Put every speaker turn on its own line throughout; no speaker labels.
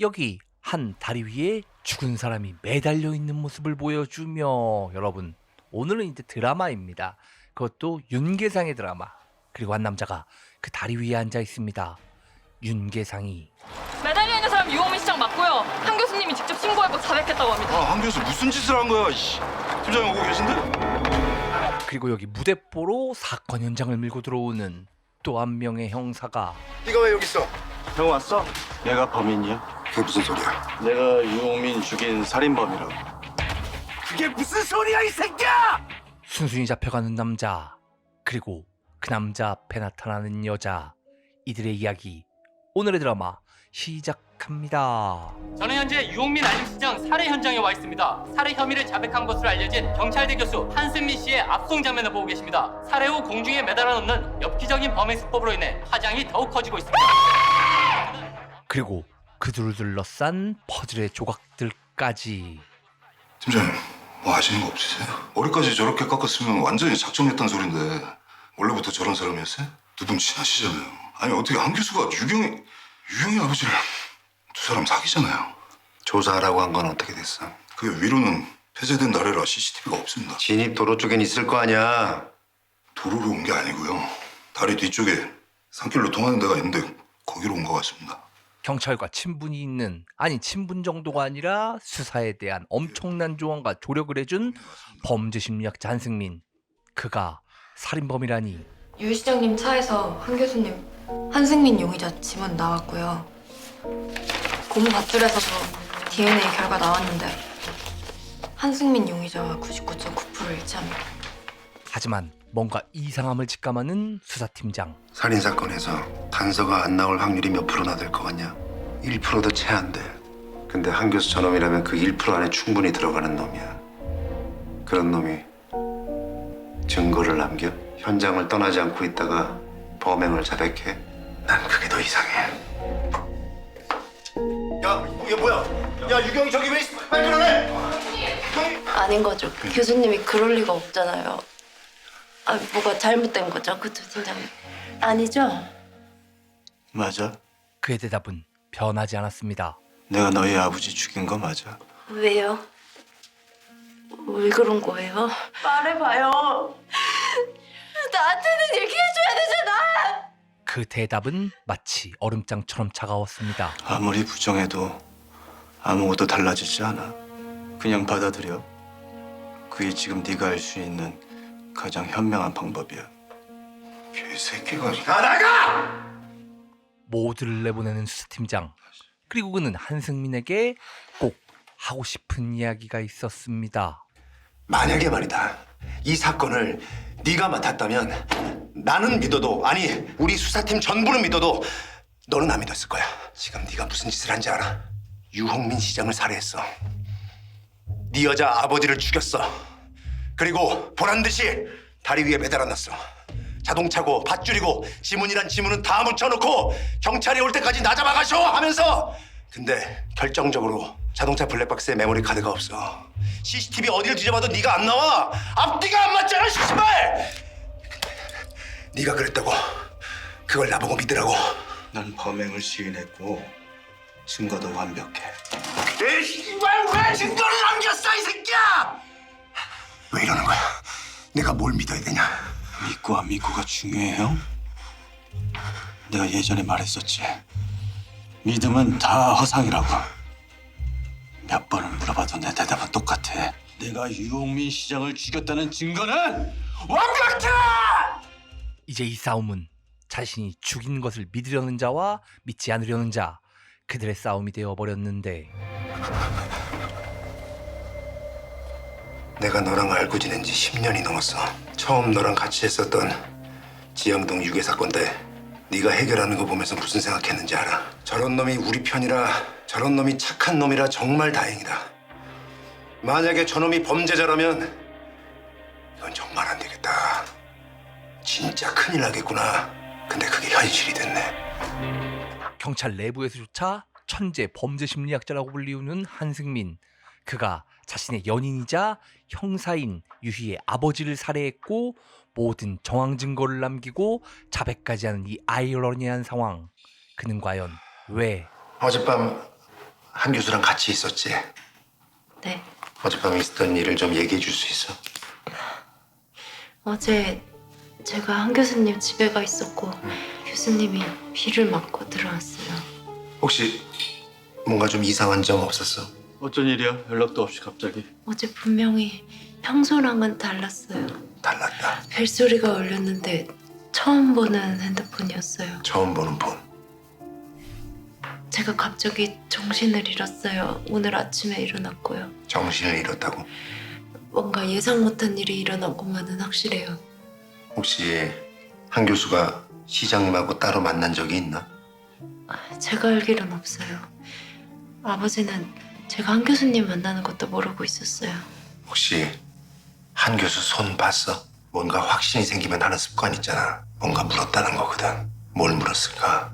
여기 한 다리 위에 죽은 사람이 매달려 있는 모습을 보여주며, 여러분, 오늘은 이제 드라마입니다. 그것도 윤계상의 드라마. 그리고 한 남자가 그 다리 위에 앉아 있습니다. 윤계상이
매달려 있는 사람 유홍민 시장 맞고요. 한 교수님이 직접 신고해서 자백했다고 합니다.
한 교수 무슨 짓을 한 거야? 팀장님 오고 계신데?
그리고 여기 무대뽀로 사건 현장을 밀고 들어오는 또 한 명의 형사가
네가 왜 여기 있어?
형 왔어? 내가 범인이야.
그게 무슨 소리야?
내가 유홍민 죽인 살인범이라고.
그게 무슨 소리야 이 새끼야!
순순히 잡혀가는 남자, 그리고 그 남자 앞에 나타나는 여자, 이들의 이야기, 오늘의 드라마 시작합니다.
저는 현재 유홍민 알림시장 살해 현장에 와 있습니다. 살해 혐의를 자백한 것으로 알려진 경찰대 교수 한승민 씨의 압송 장면을 보고 계십니다. 살해 후 공중에 매달아 놓는 엽기적인 범행 수법으로 인해 화장이 더욱 커지고 있습니다.
그리고 그들을 둘러싼 퍼즐의 조각들까지.
팀장님 뭐 아시는 거 없으세요? 머리까지 저렇게 깎았으면 완전히 작정했단 소린데 원래부터 저런 사람이었어요? 두 분 친하시잖아요. 아니 어떻게 한 교수가 유경이 아버지를 두 사람 사귀잖아요.
조사하라고 한 건 어떻게 됐어?
그 위로는 폐쇄된 나래라 CCTV가 없습니다.
진입 도로 쪽엔 있을 거 아니야.
도로로 온 게 아니고요. 다리 뒤쪽에 산길로 통하는 데가 있는데 거기로 온 것 같습니다.
경찰과 친분이 있는, 아니 친분 정도가 아니라 수사에 대한 엄청난 조언과 조력을 해준 범죄심리학자 한승민. 그가 살인범이라니.
유 시장님 차에서 한 교수님 한승민 용의자 지문 나왔고요. 고무 밧줄에서도 DNA 결과 나왔는데 한승민 용의자와 99.9% 일치합니다.
하지만 뭔가 이상함을 직감하는 수사팀장.
살인 사건에서 단서가 안 나올 확률이 몇 프로나 될 것 같냐? 1%도 채 안 돼. 근데 한 교수 저놈이라면 그 1% 안에 충분히 들어가는 놈이야. 그런 놈이 증거를 남겨 현장을 떠나지 않고 있다가 범행을 자백해? 난 그게 더 이상해. 야, 이게 뭐야? 야, 유경이 저기 왜 있어? 빨리 끌어내!
아닌 거죠. 교수님이 그럴 리가 없잖아요. 아, 뭐가 잘못된 거죠, 그쵸, 팀장님? 아니죠?
맞아.
그의 대답은 변하지 않았습니다.
내가 너희 아버지 죽인 거 맞아.
왜요? 왜 그런 거예요? 말해봐요. 나한테는 얘기해줘야 되잖아.
그 대답은 마치 얼음장처럼 차가웠습니다.
아무리 부정해도 아무것도 달라지지 않아. 그냥 받아들여. 그게 지금 네가 할 수 있는 가장 현명한 방법이야.
개새끼가 나가!
모두를 내보내는 수사팀장. 그리고 그는 한승민에게 꼭 하고 싶은 이야기가 있었습니다.
만약에 말이다. 이 사건을 네가 맡았다면 나는 믿어도, 아니 우리 수사팀 전부는 믿어도 너는 안 믿었을 거야. 지금 네가 무슨 짓을 한지 알아? 유홍민 시장을 살해했어. 네 여자 아버지를 죽였어. 그리고 보란 듯이 다리 위에 매달아놨어. 자동차고 밧줄이고 지문이란 지문은 다 묻혀놓고 경찰이 올 때까지 나 잡아가쇼 하면서. 근데 결정적으로 자동차 블랙박스에 메모리 카드가 없어. CCTV 어디를 뒤져봐도 네가 안 나와. 앞뒤가 안 맞잖아, 씨발! 네가 그랬다고 그걸 나보고 믿으라고.
난 범행을 시인했고 증거도 완벽해.
이 씨발 왜 증거를 남겼어, 이 새끼야! 왜 이러는 거야? 내가 뭘 믿어야 되냐?
믿고 안 믿고가 중요해, 형? 내가 예전에 말했었지. 믿음은 다 허상이라고. 몇 번을 물어봐도 내 대답은 똑같아. 내가 유홍민 시장을 죽였다는 증거는 완벽해!
이제 이 싸움은 자신이 죽인 것을 믿으려는 자와 믿지 않으려는 자, 그들의 싸움이 되어버렸는데,
내가 너랑 알고 지낸 지 10년이 넘었어. 처음 너랑 같이 했었던 지영동 유괴 사건 때 네가 해결하는 거 보면서 무슨 생각했는지 알아? 저런 놈이 우리 편이라, 저런 놈이 착한 놈이라 정말 다행이다. 만약에 저놈이 범죄자라면 이건 정말 안 되겠다. 진짜 큰일 나겠구나. 근데 그게 현실이 됐네.
경찰 내부에서조차 천재 범죄 심리학자라고 불리우는 한승민. 그가 자신의 연인이자 형사인 유희의 아버지를 살해했고 모든 정황 증거를 남기고 자백까지 하는 이 아이러니한 상황. 그는 과연 왜
어젯밤 한 교수랑 같이 있었지?
네.
어젯밤에 있었던 일을 좀 얘기해 줄 수 있어?
어제 제가 한 교수님 집에 가 있었고 교수님이 비를 맞고 들어왔어요.
혹시 뭔가 좀 이상한 점 없었어?
어쩐 일이야? 연락도 없이 갑자기.
어제 분명히 평소랑은 달랐어요.
달랐다.
벨소리가 울렸는데 처음 보는 핸드폰이었어요.
처음 보는 폰.
제가 갑자기 정신을 잃었어요. 오늘 아침에 일어났고요.
정신을 잃었다고?
뭔가 예상 못한 일이 일어난 것만은 확실해요.
혹시 한 교수가 시장님하고 따로 만난 적이 있나?
제가 알기론 없어요. 아버지는 제가 한 교수님 만나는 것도 모르고 있었어요.
혹시 한 교수 손 봤어? 뭔가 확신이 생기면 하는 습관 있잖아. 뭔가 물었다는 거거든. 뭘 물었을까?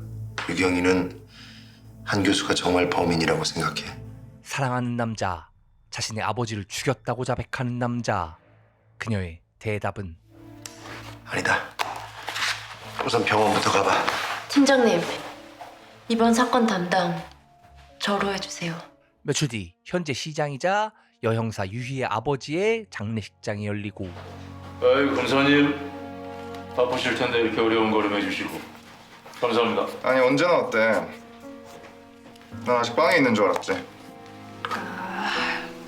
유경이는 한 교수가 정말 범인이라고 생각해?
사랑하는 남자, 자신의 아버지를 죽였다고 자백하는 남자. 그녀의 대답은
아니다. 우선 병원부터 가봐.
팀장님, 이번 사건 담당 저로 해주세요.
며칠 뒤 현재 시장이자 여형사 유희의 아버지의 장례식장이 열리고
아이 검사님 바쁘실 텐데 이렇게 어려운 걸음 해주시고 감사합니다.
아니 언제나 어때? 난 아직 빵에 있는 줄 알았지.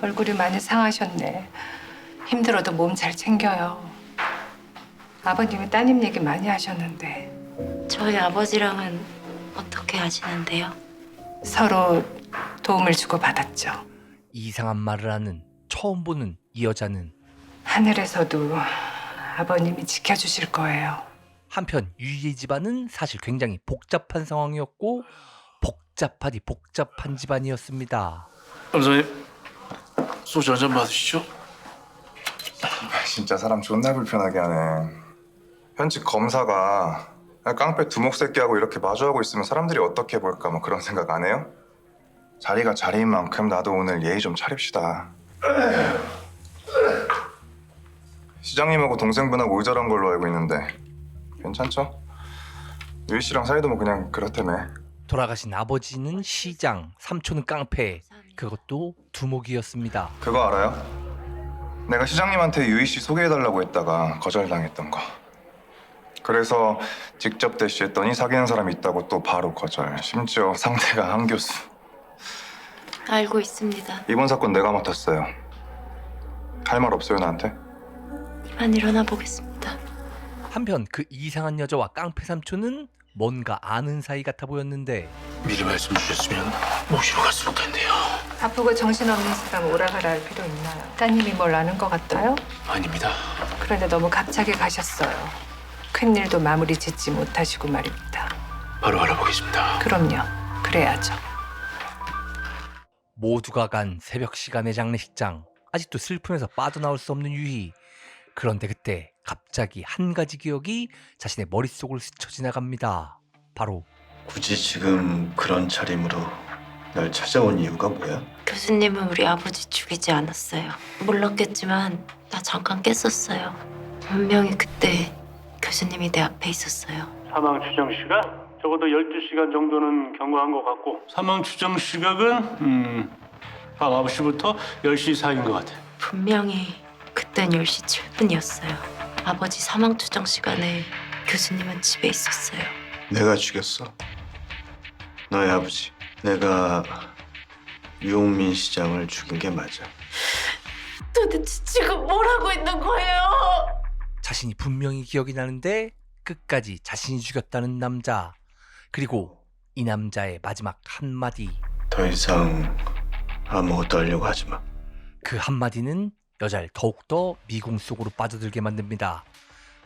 얼굴이 많이 상하셨네. 힘들어도 몸 잘 챙겨요. 아버님이 따님 얘기 많이 하셨는데
저희 아버지랑은 어떻게 하시는데요?
서로 도움을 주고 받았죠.
이상한 말을 하는 처음 보는 이 여자는
하늘에서도 아버님이 지켜주실 거예요.
한편 유희의 집안은 사실 굉장히 복잡한 상황이었고 복잡하디 복잡한 집안이었습니다.
검사님 소주 한 잔 받으시죠.
진짜 사람 존나 불편하게 하네. 현직 검사가 깡패 두목 새끼하고 이렇게 마주하고 있으면 사람들이 어떻게 볼까 뭐 그런 생각 안 해요? 자리가 자리인 만큼 나도 오늘 예의 좀 차립시다. 시장님하고 동생분하고 의절한 걸로 알고 있는데 괜찮죠? 유희 씨랑 사이도 뭐 그냥 그렇다며.
돌아가신 아버지는 시장, 삼촌은 깡패, 그것도 두목이었습니다.
그거 알아요? 내가 시장님한테 유희 씨 소개해달라고 했다가 거절당했던 거. 그래서 직접 대시했더니 사귀는 사람이 있다고 또 바로 거절. 심지어 상대가 한 교수.
알고 있습니다.
이번 사건 내가 맡았어요. 할 말 없어요 나한테?
이만 일어나 보겠습니다.
한편 그 이상한 여자와 깡패 삼촌은 뭔가 아는 사이 같아 보였는데
미리 말씀 주셨으면 모시러 갔을 텐데요.
아프고 정신없는 사람 오라가라 할 필요 있나요? 따님이 뭘 아는 것 같아요?
아닙니다.
그런데 너무 갑자기 가셨어요. 큰일도 마무리 짓지 못하시고 말입니다.
바로 알아보겠습니다.
그럼요. 그래야죠.
모두가 간 새벽 시간의 장례식장. 아직도 슬픔에서 빠져나올 수 없는 유희. 그런데 그때 갑자기 한 가지 기억이 자신의 머릿속을 스쳐 지나갑니다. 바로
굳이 지금 그런 차림으로 날 찾아온 이유가 뭐야?
교수님은 우리 아버지 죽이지 않았어요. 몰랐겠지만 나 잠깐 깼었어요. 분명히 그때 교수님이 내 앞에 있었어요.
사망 추정 시간? 적어도 12시간 정도는 경과한 것 같고 사망 추정 시각은 밤 9시부터 10시 사이인 것 같아.
분명히 그땐 10시 7분이었어요. 아버지 사망 추정 시간에 교수님은 집에 있었어요.
내가 죽였어. 너의 아버지. 내가 유홍민 시장을 죽인 게 맞아.
도대체 지금 뭘 하고 있는 거예요?
자신이 분명히 기억이 나는데 끝까지 자신이 죽였다는 남자. 그리고 이 남자의 마지막 한마디.
더 이상 아무것도 하려고 하지 마.
그 한마디는 여자를 더욱더 미궁 속으로 빠져들게 만듭니다.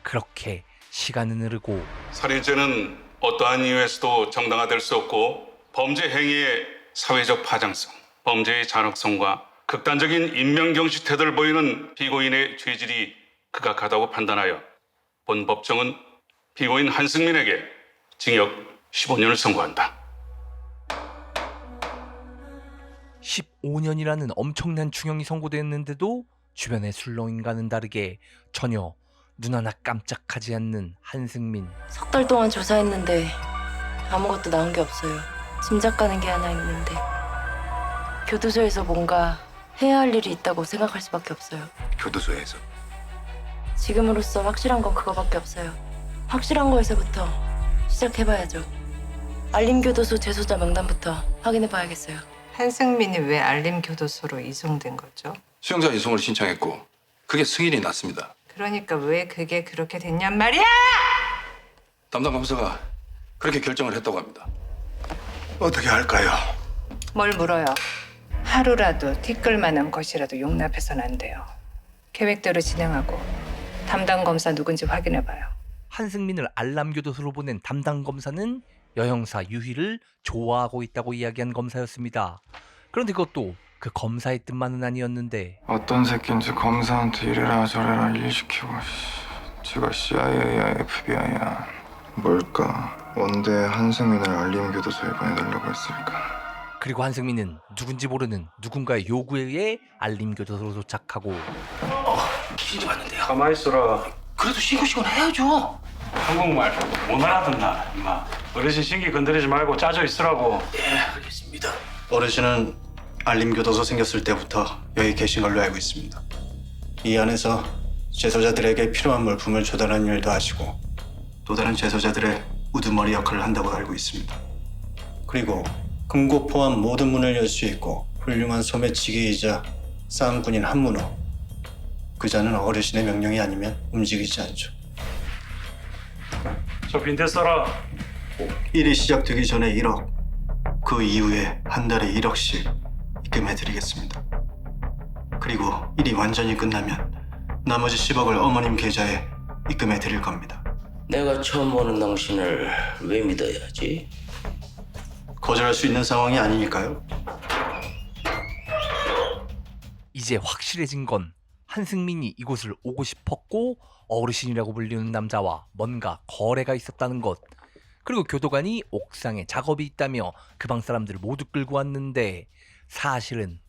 그렇게 시간은 흐르고
살인죄는 어떠한 이유에서도 정당화될 수 없고 범죄 행위의 사회적 파장성, 범죄의 잔혹성과 극단적인 인명경시 태도를 보이는 피고인의 죄질이 극악하다고 판단하여 본 법정은 피고인 한승민에게 징역 15년을 선고한다.
15년이라는 엄청난 중형이 선고됐는데도 주변의 술렁인과는 다르게 전혀 눈 하나 깜짝하지 않는 한승민.
석 달 동안 조사했는데 아무것도 나온 게 없어요. 짐작 가는 게 하나 있는데 교도소에서 뭔가 해야 할 일이 있다고 생각할 수밖에 없어요.
교도소에서.
지금으로서 확실한 건 그거밖에 없어요. 확실한 거에서부터 시작해봐야죠. 알림교도소 재소자 명단부터 확인해봐야겠어요.
한승민이 왜 알림교도소로 이송된 거죠?
수용자 이송을 신청했고 그게 승인이 났습니다.
그러니까 왜 그게 그렇게 됐냔 말이야!
담당 검사가 그렇게 결정을 했다고 합니다.
어떻게 할까요?
뭘 물어요? 하루라도 티끌만한 것이라도 용납해서는 안 돼요. 계획대로 진행하고 담당 검사 누군지 확인해봐요.
한승민을 알람교도소로 보낸 담당 검사는 여형사 유희를 좋아하고 있다고 이야기한 검사였습니다. 그런데 그것도 그 검사의 뜻만은 아니었는데
어떤 새끼인지 검사한테 이래라 저래라 일 시키고 제가 CIA야 FBI야 뭘까? 뭔데 한승민을 알림교도소에 보내달라고 했을까?
그리고 한승민은 누군지 모르는 누군가의 요구에 의해 알림교도소로 도착하고
신지 왔는데요.
가만히 있어라.
그래도 신고식은 해야죠.
한국말 못 알아듣나 임마. 어르신 신기 건드리지 말고 짜져 있으라고.
예, 알겠습니다. 어르신은 알림교도소 생겼을 때부터 여기 계신 걸로 알고 있습니다. 이 안에서 재소자들에게 필요한 물품을 조달하는 일도 하시고 또 다른 재소자들의 우두머리 역할을 한다고 알고 있습니다. 그리고 금고 포함 모든 문을 열 수 있고 훌륭한 소매치기이자 싸움꾼인 한문호. 그 자는 어르신의 명령이 아니면 움직이지 않죠.
저 빈대 써라.
일이 시작되기 전에 1억, 그 이후에 한 달에 1억씩 입금해드리겠습니다. 그리고 일이 완전히 끝나면 나머지 10억을 어머님 계좌에 입금해드릴 겁니다.
내가 처음 보는 당신을 왜 믿어야지?
거절할 수 있는 상황이 아니니까요.
이제 확실해진 건 한승민이 이곳을 오고 싶었고 어르신이라고 불리는 남자와 뭔가 거래가 있었다는 것. 그리고 교도관이 옥상에 작업이 있다며 그 방 사람들을 모두 끌고 왔는데 사실은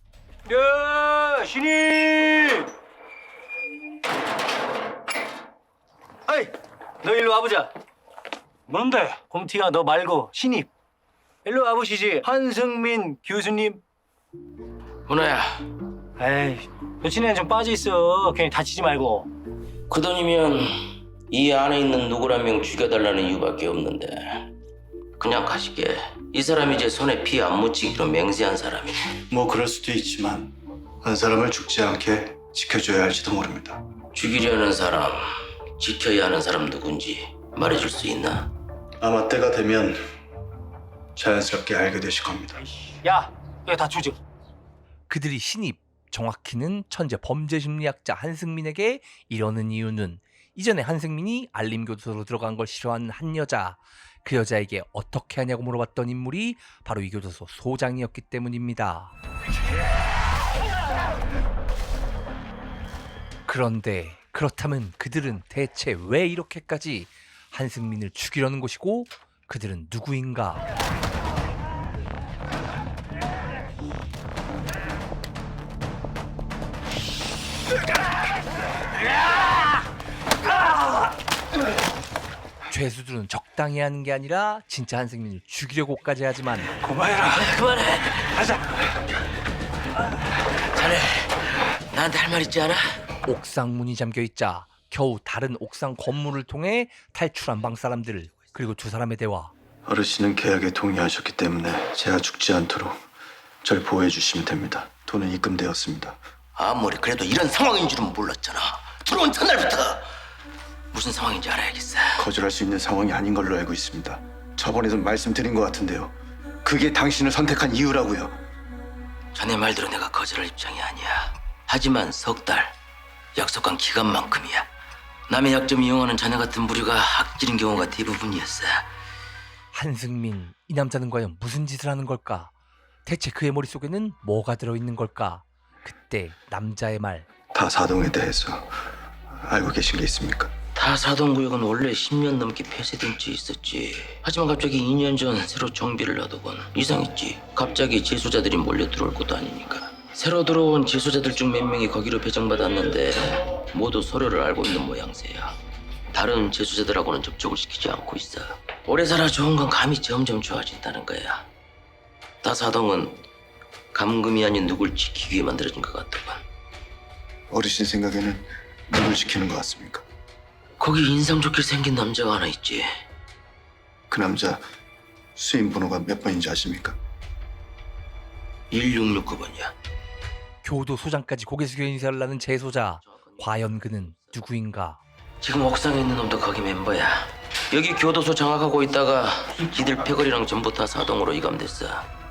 야, 신입!
어이, 너 일로 와보자.
뭔데?
곰티가 너 말고 신입. 일로 와보시지. 한승민 교수님.
문호야,
에이, 여친애는 좀 빠져있어. 괜히 다치지 말고.
그 돈이면 이 안에 있는 누굴 한 명 죽여달라는 이유밖에 없는데 그냥 가시게. 이 사람이 이제 손에 피 안 묻히기로 맹세한 사람이.
뭐 그럴 수도 있지만 한 사람을 죽지 않게 지켜줘야 할지도 모릅니다.
죽이려는 사람, 지켜야 하는 사람 누군지 말해줄 수 있나?
아마 때가 되면 자연스럽게 알게 되실 겁니다.
야, 이거 다 주지.
그들이 신입, 정확히는 천재 범죄 심리학자 한승민에게 이러는 이유는 이전에 한승민이 알림교도소로 들어간 걸 싫어하는 한 여자, 그 여자에게 어떻게 하냐고 물어봤던 인물이 바로 이 교도소 소장이었기 때문입니다. 그런데 그렇다면 그들은 대체 왜 이렇게까지 한승민을 죽이려는 것이고 그들은 누구인가? 죄수들은 적당히 하는 게 아니라 진짜 한승민을 죽이려고까지 하지만
그만해라.
그만해.
가자.
자네, 나한테 할 말 있지 않아?
옥상 문이 잠겨있자 겨우 다른 옥상 건물을 통해 탈출한 방 사람들, 그리고 두 사람의 대화.
어르신은 계약에 동의하셨기 때문에 제가 죽지 않도록 절 보호해 주시면 됩니다. 돈은 입금되었습니다.
아무리 그래도 이런 상황인 줄은 몰랐잖아. 들어온 첫날부터. 무슨 상황인지 알아야겠어.
거절할 수 있는 상황이 아닌 걸로 알고 있습니다. 저번에도 말씀드린 것 같은데요. 그게 당신을 선택한 이유라고요.
자네 말대로 내가 거절할 입장이 아니야. 하지만 석 달, 약속한 기간만큼이야. 남의 약점 이용하는 자네 같은 무리가 악질인 경우가 대부분이었어.
한승민, 이 남자는 과연 무슨 짓을 하는 걸까? 대체 그의 머릿속에는 뭐가 들어있는 걸까? 그때 남자의 말.
다사동에 대해서 알고 계신 게 있습니까?
다사동구역은 원래 10년 넘게 폐쇄된 채 있었지. 하지만 갑자기 2년 전 새로 정비를 하더군. 이상했지. 갑자기 재소자들이 몰려 들어올 것도 아니니까. 새로 들어온 재소자들 중 몇 명이 거기로 배정받았는데 모두 서로를 알고 있는 모양새야. 다른 재소자들하고는 접촉을 시키지 않고 있어. 오래 살아 좋은 건 감이 점점 좋아진다는 거야. 다사동은 감금이 아닌 누굴 지키기 위해 만들어진 것 같더군.
어르신 생각에는 누굴 지키는 것 같습니까?
거기 인상 좋게 생긴 남자가 하나 있지.
그 남자 수임 번호가 몇 번인지 아십니까?
1669번이야.
교도소장까지 고개 숙여 인사를 하는 재소자. 과연 그는 누구인가?
지금 옥상에 있는 놈도 거기 멤버야. 여기 교도소 장악하고 있다가 지들 패거리랑 전부 다 사동으로 이감됐어.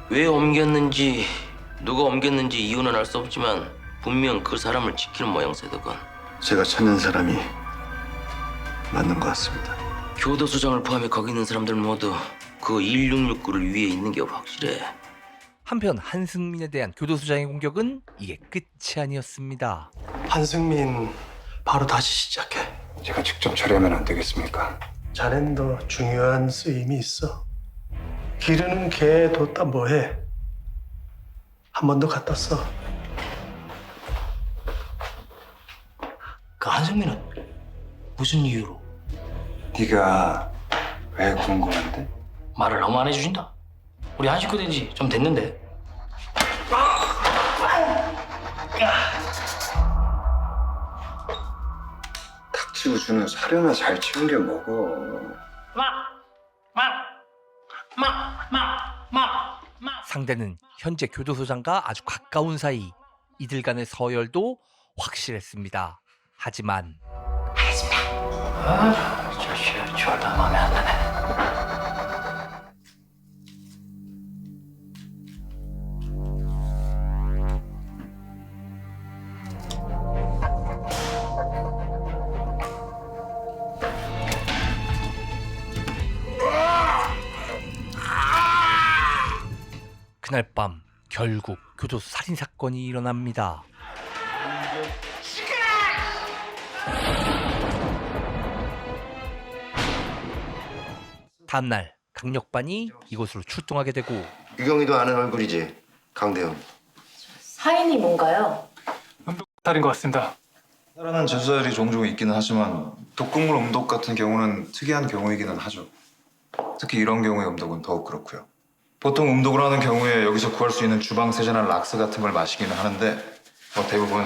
왜 옮겼는지 누가 옮겼는지 이유는 알 수 없지만 분명 그 사람을 지키는 모양새더군.
제가 찾는 사람이 맞는 것 같습니다.
교도소장을 포함해 거기 있는 사람들 모두 그 1669를 위에 있는 게 확실해.
한편 한승민에 대한 교도소장의 공격은 이게 끝이 아니었습니다.
한승민 바로 다시 시작해.
제가 직접 처리하면 안 되겠습니까?
자넨 더 중요한 쓰임이 있어. 기르는 개 뒀다 뭐해? 한 번 더 갖다 써.
그 한승민은 무슨 이유로?
네가 왜 궁금한데?
말을 너무 안 해주신다. 우리 한 식구 된 지 좀 됐는데.
닥치고 주는 사료나 잘 챙겨 먹어.
상대는 현재 교도소장과 아주 가까운 사이. 이들 간의 서열도 확실했습니다. 하지만
저 졸라 마음에 안 드네.
그날 밤 결국 교도소 살인 사건이 일어납니다. 다음날 강력반이 이곳으로 출동하게 되고
유경이도 아는 얼굴이지, 강대훈.
사인이 뭔가요?
탈인 것 같습니다.
따라하는 재수자들이 종종 있기는 하지만 독극물 음독 같은 경우는 특이한 경우이기는 하죠. 특히 이런 경우의 음독은 더욱 그렇고요. 보통 음독을 하는 경우에 여기서 구할 수 있는 주방 세제나 락스 같은 걸 마시기는 하는데 대부분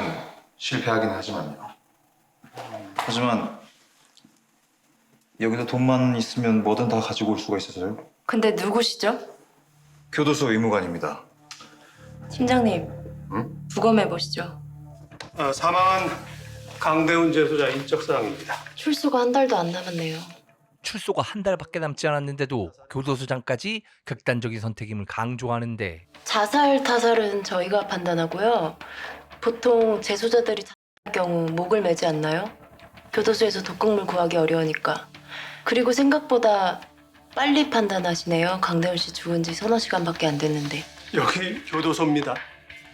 실패하기는 하지만요. 하지만 여기서 돈만 있으면 뭐든 다 가지고 올 수가 있어서요.
근데 누구시죠?
교도소 의무관입니다.
팀장님, 부검해 보시죠.
사망한 강대훈 재소자 인적사항입니다.
출소가 한 달도 안 남았네요.
출소가 한 달밖에 남지 않았는데도 교도소장까지 극단적인 선택임을 강조하는데
자살, 타살은 저희가 판단하고요. 보통 재소자들이 자살할 경우 목을 매지 않나요? 교도소에서 독극물 구하기 어려우니까. 그리고 생각보다 빨리 판단하시네요. 강대훈 씨 죽은 지 서너 시간밖에 안 됐는데.
여기 교도소입니다.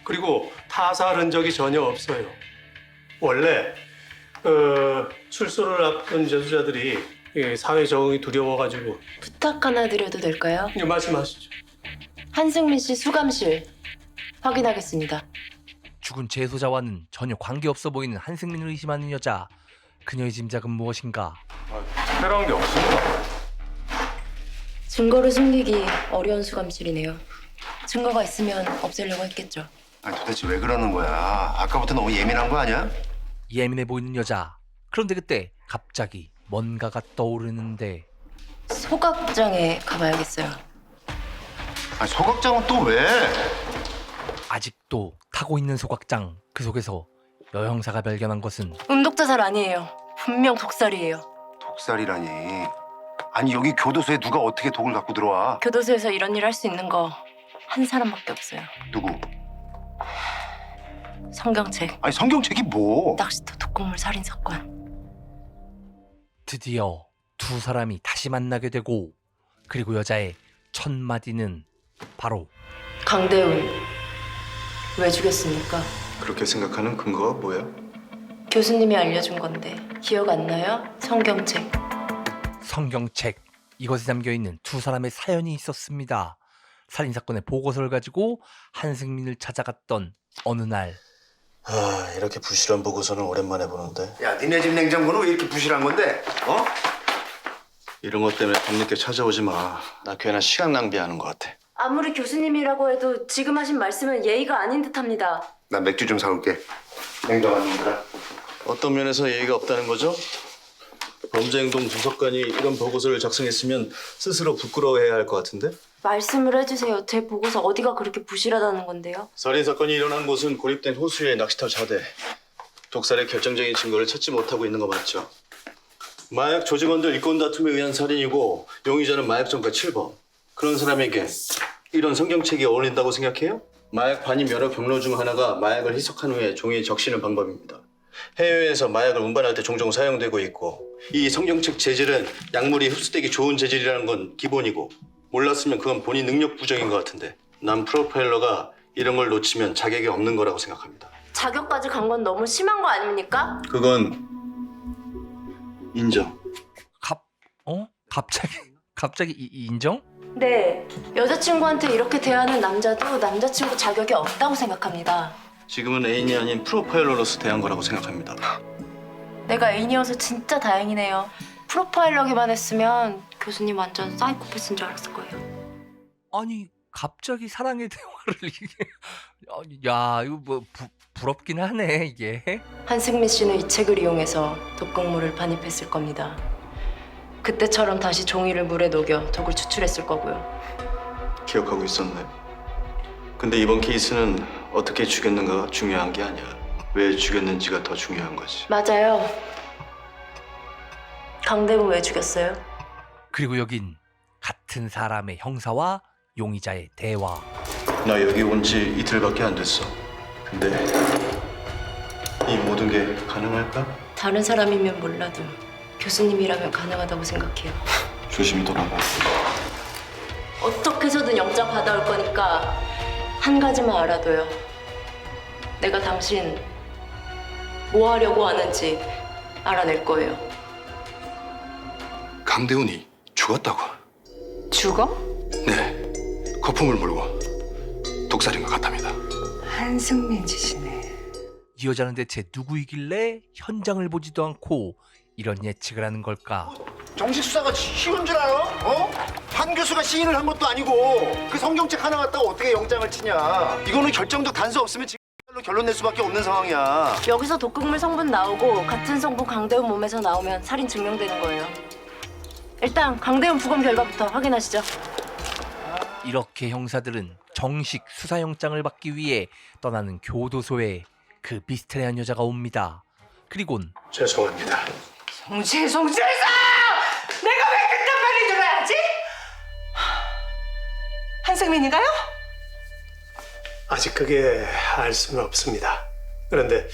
그리고 타살 흔적이 전혀 없어요. 원래 출소를 앞둔 재소자들이 사회 적응이 두려워가지고.
부탁 하나 드려도 될까요?
말씀하시죠.
한승민 씨 수감실 확인하겠습니다.
죽은 재소자와는 전혀 관계없어 보이는 한승민을 의심하는 여자. 그녀의 짐작은 무엇인가?
특별한 게 없습니다.
증거를 숨기기 어려운 수감실이네요. 증거가 있으면 없애려고 했겠죠.
아니, 도대체 왜 그러는 거야? 아까부터 너무 예민한 거 아니야?
예민해 보이는 여자. 그런데 그때 갑자기 뭔가가 떠오르는데
소각장에 가봐야겠어요.
아니, 소각장은 또 왜?
아직도 타고 있는 소각장. 그 속에서 여형사가 발견한 것은
음독자살 아니에요. 분명 독살이에요.
독살이라니. 아니, 여기 교도소에 누가 어떻게 독을 갖고 들어와?
교도소에서 이런 일 할 수 있는 거 한 사람밖에 없어요.
누구?
성경책.
아니, 성경책이 뭐?
낚시터 독극물 살인 사건.
드디어 두 사람이 다시 만나게 되고 그리고 여자의 첫 마디는 바로
강대훈 왜 죽였습니까?
그렇게 생각하는 근거가 뭐야?
교수님이 알려준 건데 기억 안 나요? 성경책.
성경책. 이것에 담겨있는 두 사람의 사연이 있었습니다. 살인사건의 보고서를 가지고 한승민을 찾아갔던 어느 날
이렇게 부실한 보고서는 오랜만에 보는데.
야, 니네 집 냉장고는 왜 이렇게 부실한 건데?
이런 것 때문에 밤늦게 찾아오지 마. 나 괜한 시간 낭비하는 것 같아.
아무리 교수님이라고 해도 지금 하신 말씀은 예의가 아닌 듯합니다.
난 맥주 좀 사올게. 냉정한 놈들아.
어떤 면에서 예의가 없다는 거죠? 범죄행동 분석관이 이런 보고서를 작성했으면 스스로 부끄러워해야 할 것 같은데?
말씀을 해주세요. 제 보고서 어디가 그렇게 부실하다는 건데요?
살인 사건이 일어난 곳은 고립된 호수의 낚시터 자대. 독살의 결정적인 증거를 찾지 못하고 있는 거 맞죠? 마약 조직원들 이권 다툼에 의한 살인이고 용의자는 마약점과 7범. 그런 사람에게 이런 성경책이 어울린다고 생각해요? 마약 반입 여러 경로 중 하나가 마약을 희석한 후에 종이에 적시는 방법입니다. 해외에서 마약을 운반할 때 종종 사용되고 있고 이 성경책 재질은 약물이 흡수되기 좋은 재질이라는 건 기본이고 몰랐으면 그건 본인 능력 부정인 것 같은데 난 프로파일러가 이런 걸 놓치면 자격이 없는 거라고 생각합니다.
자격까지 간 건 너무 심한 거 아닙니까?
그건 인정.
갑자기 인정?
네. 여자친구한테 이렇게 대하는 남자도 남자친구 자격이 없다고 생각합니다.
지금은 애인이 아닌 프로파일러로서 대한 거라고 생각합니다.
내가 애인이어서 진짜 다행이네요. 프로파일러기만 했으면 교수님 완전 사이코패스인 줄 알았을 거예요.
아니 갑자기 사랑의 대화를 이게 야 이거 뭐 부럽긴 하네 이게.
한승민 씨는 이 책을 이용해서 독극물을 반입했을 겁니다. 그때처럼 다시 종이를 물에 녹여 독을 추출했을 거고요.
기억하고 있었네. 근데 이번 케이스는 어떻게 죽였는가가 중요한 게 아니야. 왜 죽였는지가 더 중요한 거지.
맞아요. 강대문 왜 죽였어요?
그리고 여긴 같은 사람의 형사와 용의자의 대화.
나 여기 온 지 이틀밖에 안 됐어. 근데 이 모든 게 가능할까?
다른 사람이면 몰라도 교수님이라면 가능하다고 생각해요.
조심히 돌아가.
어떻게 해서든 영장 받아올 거니까 한 가지만 알아둬요. 내가 당신 뭐 하려고 하는지 알아낼 거예요.
강대훈이 죽었다고.
죽어?
네, 거품을 물고 독살인 것 같답니다.
한승민 짓이네.
이 여자는 대체 누구이길래 현장을 보지도 않고 이런 예측을 하는 걸까?
정식 수사가 쉬운 줄 알아? 어? 한 교수가 시인을 한 것도 아니고 그 성경책 하나 갖다가 어떻게 영장을 치냐? 이거는 결정적 단서 없으면 지금로 결론 낼 수밖에 없는 상황이야.
여기서 독극물 성분 나오고 같은 성분 강대훈 몸에서 나오면 살인 증명되는 거예요. 일단 강대훈 부검 결과부터 확인하시죠.
이렇게 형사들은 정식 수사영장을 받기 위해 떠나는 교도소에 그 미스테리한 여자가 옵니다. 그리곤
죄송합니다.
송재성! 내가 왜 그딴 말을 들어야지? 한승민이가요?
아직 그게 알 수는 없습니다. 그런데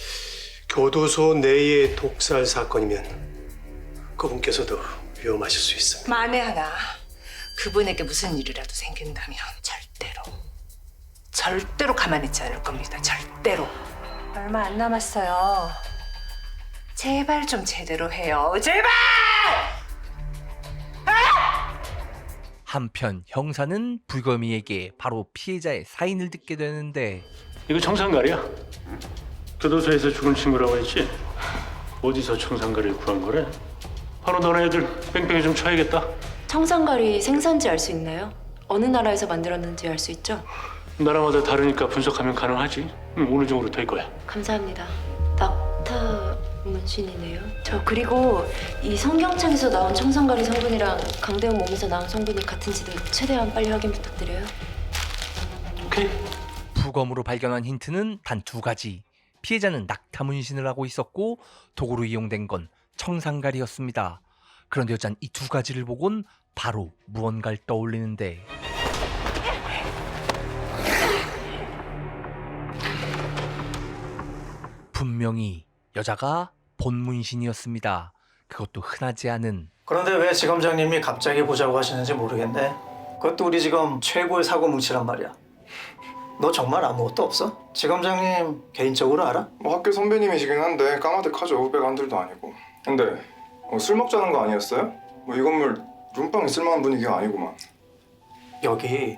교도소 내의 독살 사건이면 그분께서도 위험하실 수 있습니다.
만에 하나 그분에게 무슨 일이라도 생긴다면 절대로 가만히 있지 않을 겁니다. 절대로. 얼마 안 남았어요. 제발 좀 제대로 해요. 제발!
한편 형사는 불검이에게 바로 피해자의 사인을 듣게 되는데
이거 청산가리야. 교도소에서 죽은 친구라고 했지? 어디서 청산가리를 구한 거래? 바로 너네 애들 뺑뺑이 좀 쳐야겠다.
청산가리 생산지 알 수 있나요? 어느 나라에서 만들었는지 알 수 있죠?
나라마다 다르니까 분석하면 가능하지. 어느 정도 될 거야.
감사합니다. 낙타 문신이네요. 저 그리고 이 성경책에서 나온 청산가리 성분이랑 강대훈 몸에서 나온 성분이 같은지도 최대한 빨리 확인 부탁드려요.
오케이.
부검으로 발견한 힌트는 단 2가지. 피해자는 낙타 문신을 하고 있었고 도구로 이용된 건 청산가리였습니다. 그런데 여잔 이 2가지를 보곤 바로 무언가를 떠올리는데 분명히 여자가 본 문신이었습니다. 그것도 흔하지 않은.
그런데 왜 지검장님이 갑자기 보자고 하시는지 모르겠네. 그것도 우리 지검 최고의 사고 뭉치란 말이야. 너 정말 아무것도 없어? 지검장님 개인적으로 알아?
뭐 학교 선배님이시긴 한데 까마득하죠. 후배가 한둘도 아니고. 근데 술 먹자는 거 아니었어요? 뭐 이 건물 룸빵 있을 만한 분위기가 아니구만.
여기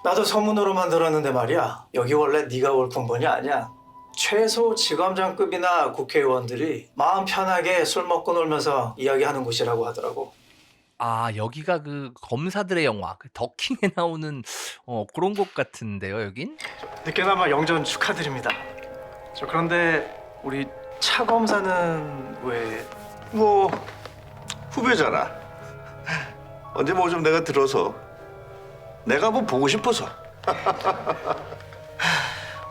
나도 소문으로만 들었는데 말이야. 여기 원래 네가 올 군번이 아니야. 최소 지검장급이나 국회의원들이 마음 편하게 술 먹고 놀면서 이야기하는 곳이라고 하더라고.
아, 여기가 그 검사들의 영화, 그 더킹에 나오는 그런 곳 같은데요, 여긴?
늦게나마 영전 축하드립니다. 저 그런데 우리 차 검사는 왜?
뭐 후배잖아. 언제 뭐 좀 내가 들어서 내가 뭐 보고 싶어서.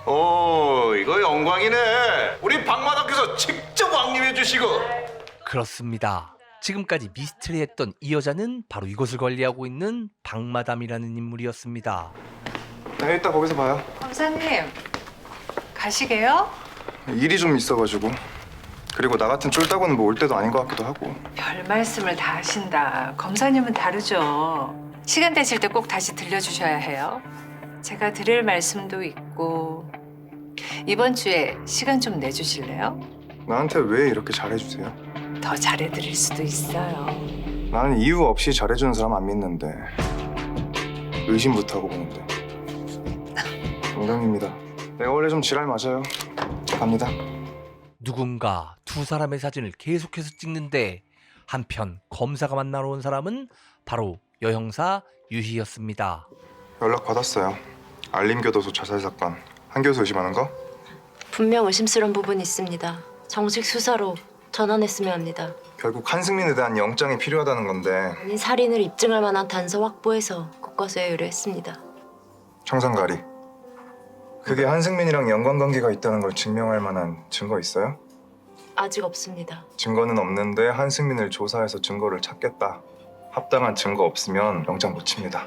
오, 이거 영광이네. 우리 박마담께서 직접 왕림해 주시고.
그렇습니다. 지금까지 미스터리했던 이 여자는 바로 이곳을 관리하고 있는 박마담이라는 인물이었습니다.
네, 이따 거기서 봐요.
검사님 가시게요?
일이 좀 있어가지고. 그리고 나 같은 쫄따구는 뭐 올 때도 아닌 것 같기도 하고.
별 말씀을 다 하신다. 검사님은 다르죠. 시간 되실 때 꼭 다시 들려주셔야 해요. 제가 드릴 말씀도 있고 이번 주에 시간 좀 내주실래요?
나한테 왜 이렇게 잘해주세요?
더 잘해드릴 수도 있어요.
나는 이유 없이 잘해주는 사람 안 믿는데 의심부터 하고 보는데. 농담입니다. 내가 원래 좀 지랄 맞아요. 갑니다.
누군가 두 사람의 사진을 계속해서 찍는데 한편 검사가 만나러 온 사람은 바로 여형사 유희였습니다.
연락 받았어요. 알림교도소 자살 사건. 한 교수 의심하는 거?
분명 의심스러운 부분이 있습니다. 정식 수사로 전환했으면 합니다.
결국 한승민에 대한 영장이 필요하다는 건데
본인 살인을 입증할 만한 단서 확보해서 국과수에 의뢰했습니다.
청산가리. 그게 한승민이랑 연관관계가 있다는 걸 증명할 만한 증거 있어요?
아직 없습니다.
증거는 없는데 한승민을 조사해서 증거를 찾겠다. 합당한 증거 없으면 영장 못 칩니다.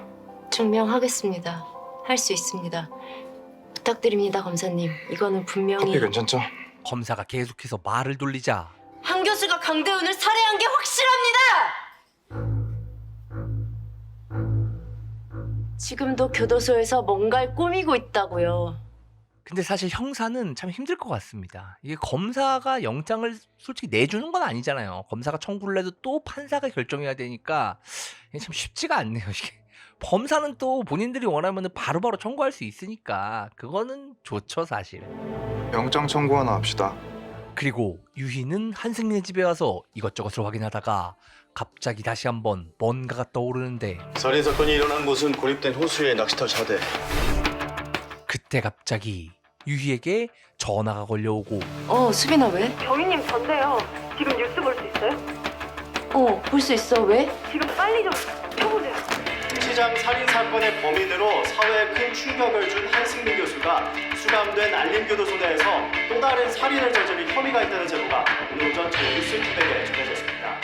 증명하겠습니다. 할 수 있습니다. 부탁드립니다, 검사님. 이거는 분명히
커피 괜찮죠?
검사가 계속해서 말을 돌리자
한 교수가 강대훈을 살해한 게 확실합니다. 지금도 교도소에서 뭔가를 꾸미고 있다고요.
근데 사실 형사는 참 힘들 것 같습니다. 이게 검사가 영장을 솔직히 내주는 건 아니잖아요. 검사가 청구를 해도 또 판사가 결정해야 되니까 이게 참 쉽지가 않네요. 이게 검사는 또 본인들이 원하면 바로바로 청구할 수 있으니까 그거는 좋죠, 사실.
영장 청구 하나 합시다.
그리고 유희는 한승민의 집에 와서 이것저것을 확인하다가 갑자기 다시 한번 뭔가가 떠오르는데
살인 사건이 일어난 곳은 고립된 호수의 낚시터 자대.
그때 갑자기 유희에게 전화가 걸려오고
수빈아 왜?
경위님 전데요. 지금 뉴스 볼 수 있어요?
볼 수 있어. 왜?
지금 빨리 좀 펴보세요.
시장 살인 사건의 범인으로 사회에 큰 충격을 준 한승민 교수가 수감된 알림교도소 내에서 또 다른 살인을 저지른 혐의가 있다는 제보가 오늘 오전 저희 뉴스투데이에 전해졌습니다.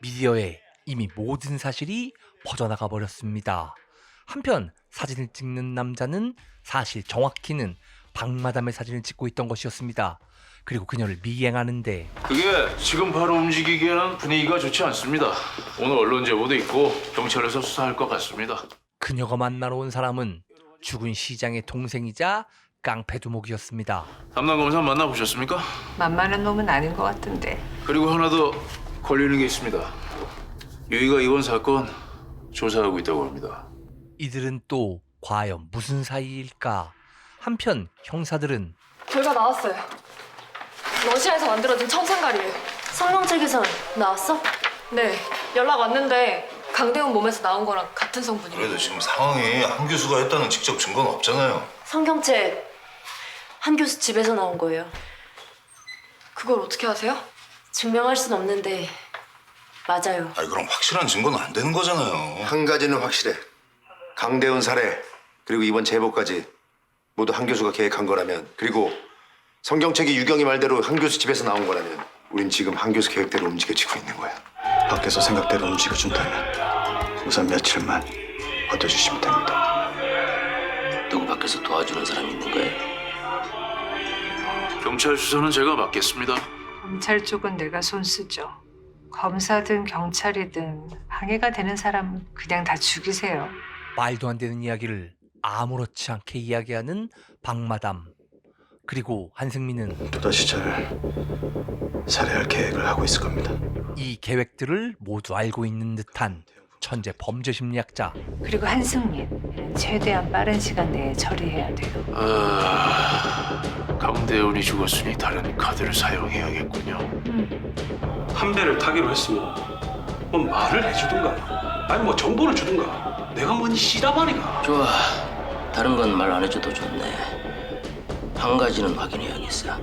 미디어에 이미 모든 사실이 퍼져나가 버렸습니다. 한편 사진을 찍는 남자는 사실 정확히는 박마담의 사진을 찍고 있던 것이었습니다. 그리고 그녀를 미행하는데
그게 지금 바로 움직이기에는 분위기가 좋지 않습니다. 오늘 언론 제보도 있고 경찰에서 수사할 것 같습니다.
그녀가 만나러 온 사람은 죽은 시장의 동생이자 깡패 두목이었습니다.
담당 검사 만나보셨습니까?
만만한 놈은 아닌 것 같은데.
그리고 하나 더 걸리는 게 있습니다. 유희가 이번 사건 조사하고 있다고 합니다.
이들은 또 과연 무슨 사이일까? 한편 형사들은
결과 나왔어요. 러시아에서 만들어진 청산가리예요.
성명체 개선 나왔어?
네, 연락 왔는데 강대훈 몸에서 나온 거랑 같은 성분이에요.
그래도 지금 상황이 한 교수가 했다는 직접 증거는 없잖아요.
성경체 한 교수 집에서 나온 거예요.
그걸 어떻게 아세요?
증명할 순 없는데 맞아요.
아니 그럼 확실한 증거는 안 되는 거잖아요.
한 가지는 확실해. 강대훈 살해 그리고 이번 제보까지 모두 한 교수가 계획한 거라면, 그리고 성경책이 유경이 말대로 한 교수 집에서 나온 거라면 우린 지금 한 교수 계획대로 움직여지고 있는 거야.
밖에서 생각대로 움직여준다면 우선 며칠만 버텨주시면 됩니다.
누구 밖에서 도와주는 사람 있는 거예요?
경찰 수사는 제가 맡겠습니다.
검찰 쪽은 내가 손 쓰죠. 검사든 경찰이든 방해가 되는 사람은 그냥 다 죽이세요.
말도 안 되는 이야기를 아무렇지 않게 이야기하는 박마담. 그리고 한승민은
또다시 잘 살해할 계획을 하고 있을 겁니다.
이 계획들을 모두 알고 있는 듯한 천재 범죄 심리학자.
그리고 한승민 최대한 빠른 시간 내에 처리해야 돼요.
강대훈이 죽었으니 다른 카드를 사용해야겠군요.
한 배를 타기로 했습니다. 뭐 말을 해주든가 아니 뭐 정보를 주든가 내가 뭐니 씨다발이가.
좋아. 다른 건 말 안 해줘도 좋네. 한 가지는 확인해야겠어.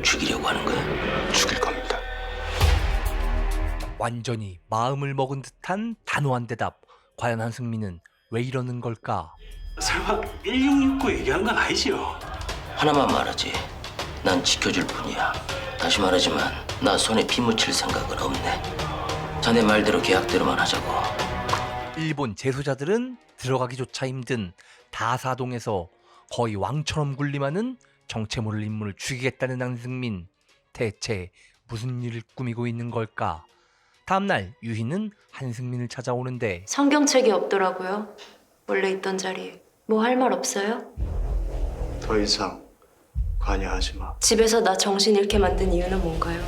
죽이려고 하는 거야?
죽일 겁니다.
완전히 마음을 먹은 듯한 단호한 대답. 과연 한승민은 왜 이러는 걸까?
설마 1669 얘기한 건 아니지요?
하나만 말하지. 난 지켜줄 뿐이야. 다시 말하지만 나 손에 피 묻힐 생각은 없네. 자네 말대로 계약대로만 하자고.
일본 재소자들은 들어가기조차 힘든 다사동에서 거의 왕처럼 군림하는 정체 모를 인물을 죽이겠다는 한승민. 대체 무슨 일을 꾸미고 있는 걸까? 다음날 유희는 한승민을 찾아오는데
성경책이 없더라고요. 원래 있던 자리에. 뭐 할 말 없어요?
더 이상 관여하지 마.
집에서 나 정신 잃게 만든 이유는 뭔가요?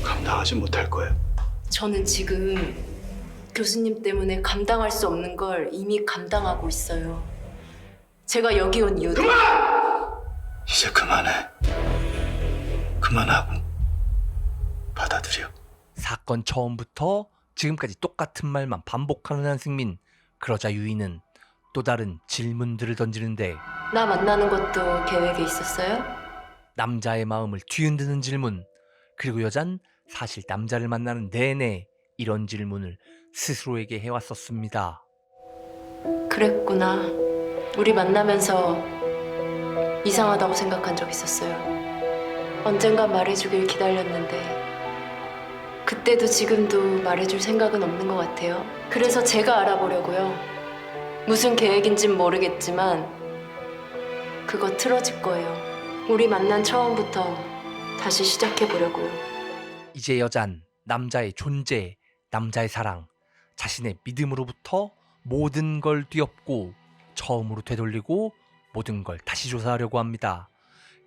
감당하지 못할 거야.
저는 지금 교수님 때문에 감당할 수 없는 걸 이미 감당하고 있어요. 제가 여기 온 이유도
이제 그만해. 그만하고 받아들여.
사건 처음부터 지금까지 똑같은 말만 반복하는 한승민. 그러자 유희는 또 다른 질문들을 던지는데
나 만나는 것도 계획에 있었어요?
남자의 마음을 뒤흔드는 질문. 그리고 여잔 사실 남자를 만나는 내내 이런 질문을 스스로에게 해왔었습니다.
그랬구나. 우리 만나면서 이상하다고 생각한 적 있었어요. 언젠가 말해주길 기다렸는데 그때도 지금도 말해줄 생각은 없는 것 같아요. 그래서 제가 알아보려고요. 무슨 계획인진 모르겠지만 그거 틀어질 거예요. 우리 만난 처음부터 다시 시작해보려고요.
이제 여잔 남자의 존재, 남자의 사랑, 자신의 믿음으로부터 모든 걸 뒤엎고 처음으로 되돌리고 모든 걸 다시 조사하려고 합니다.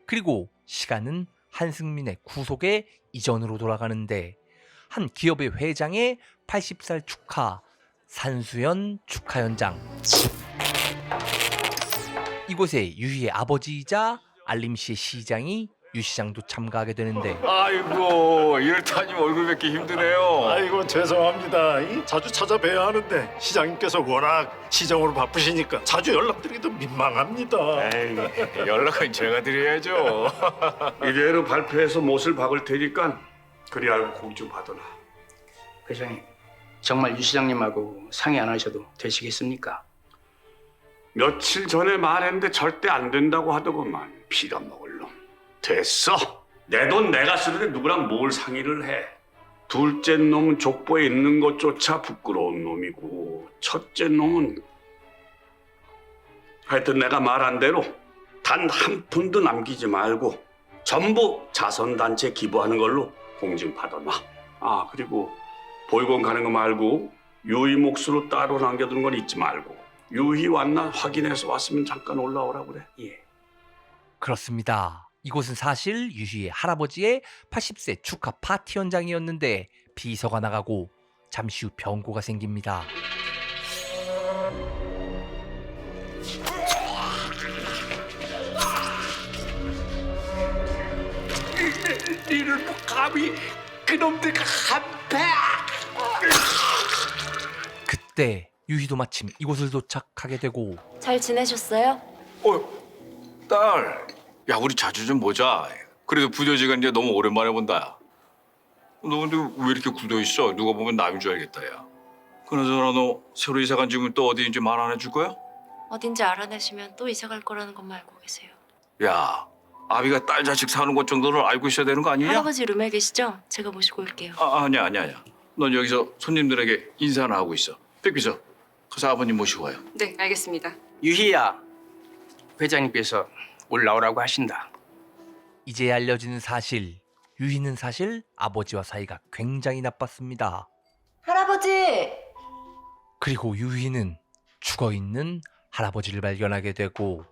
그리고 시간은 한승민의 구속의 이전으로 돌아가는데 한 기업의 회장의 80살 축하, 산수연 축하 현장. 이곳에 유희의 아버지이자 알림시의 시장이 유 시장도 참가하게 되는데
아이고 이렇다니 얼굴 뵙기 힘드네요.
아이고 죄송합니다. 자주 찾아뵈야 하는데 시장님께서 워낙 시정으로 바쁘시니까 자주 연락드리기도 민망합니다.
에이, 연락은 제가 드려야죠.
이대로 발표해서 못을 박을 테니까 그리 알고 고기 좀 받아라.
회장님, 정말 유 시장님하고 상의 안 하셔도 되시겠습니까?
며칠 전에 말했는데 절대 안 된다고 하더구만. 빌어먹을 놈. 됐어. 내 돈 내가 쓰는데 누구랑 뭘 상의를 해. 둘째 놈은 족보에 있는 것조차 부끄러운 놈이고 첫째 놈은 하여튼 내가 말한 대로 단 한 푼도 남기지 말고 전부 자선단체 기부하는 걸로 공증 받아놔. 아 그리고 보육원 가는 거 말고 유희 몫으로 따로 남겨두는 건 잊지 말고 유희 왔나 확인해서 왔으면 잠깐 올라오라 그래. 예.
그렇습니다. 이곳은 사실 유희의 할아버지의 80세 축하 파티 현장이었는데 비서가 나가고 잠시 후 병고가 생깁니다.
이를 감히 그놈들과 한패.
그때 유희도 마침 이곳을 도착하게 되고
잘 지내셨어요?
딸, 야 우리 자주 좀 보자. 그래도 부녀지간 이제 너무 오랜만에 본다. 너 근데 왜 이렇게 굳어 있어? 누가 보면 남인 줄 알겠다 야. 그나저나 너 새로 이사 간 집은 또 어디인지 말 안 해줄 거야?
어딘지 알아내시면 또 이사 갈 거라는 것만 알고 계세요.
야, 아비가 딸 자식 사는 곳 정도는 알고 있어야 되는 거 아니냐?
할아버지 룸에 계시죠? 제가 모시고 올게요.
아니야. 넌 여기서 손님들에게 인사나 하고 있어. 빽비서 가서 아버님 모시고 와요.
네, 알겠습니다.
유희야, 회장님께서 올라오라고 하신다.
이제 알려지는 사실. 유희는 사실 아버지와 사이가 굉장히 나빴습니다.
할아버지!
그리고 유희는 죽어있는 할아버지를 발견하게 되고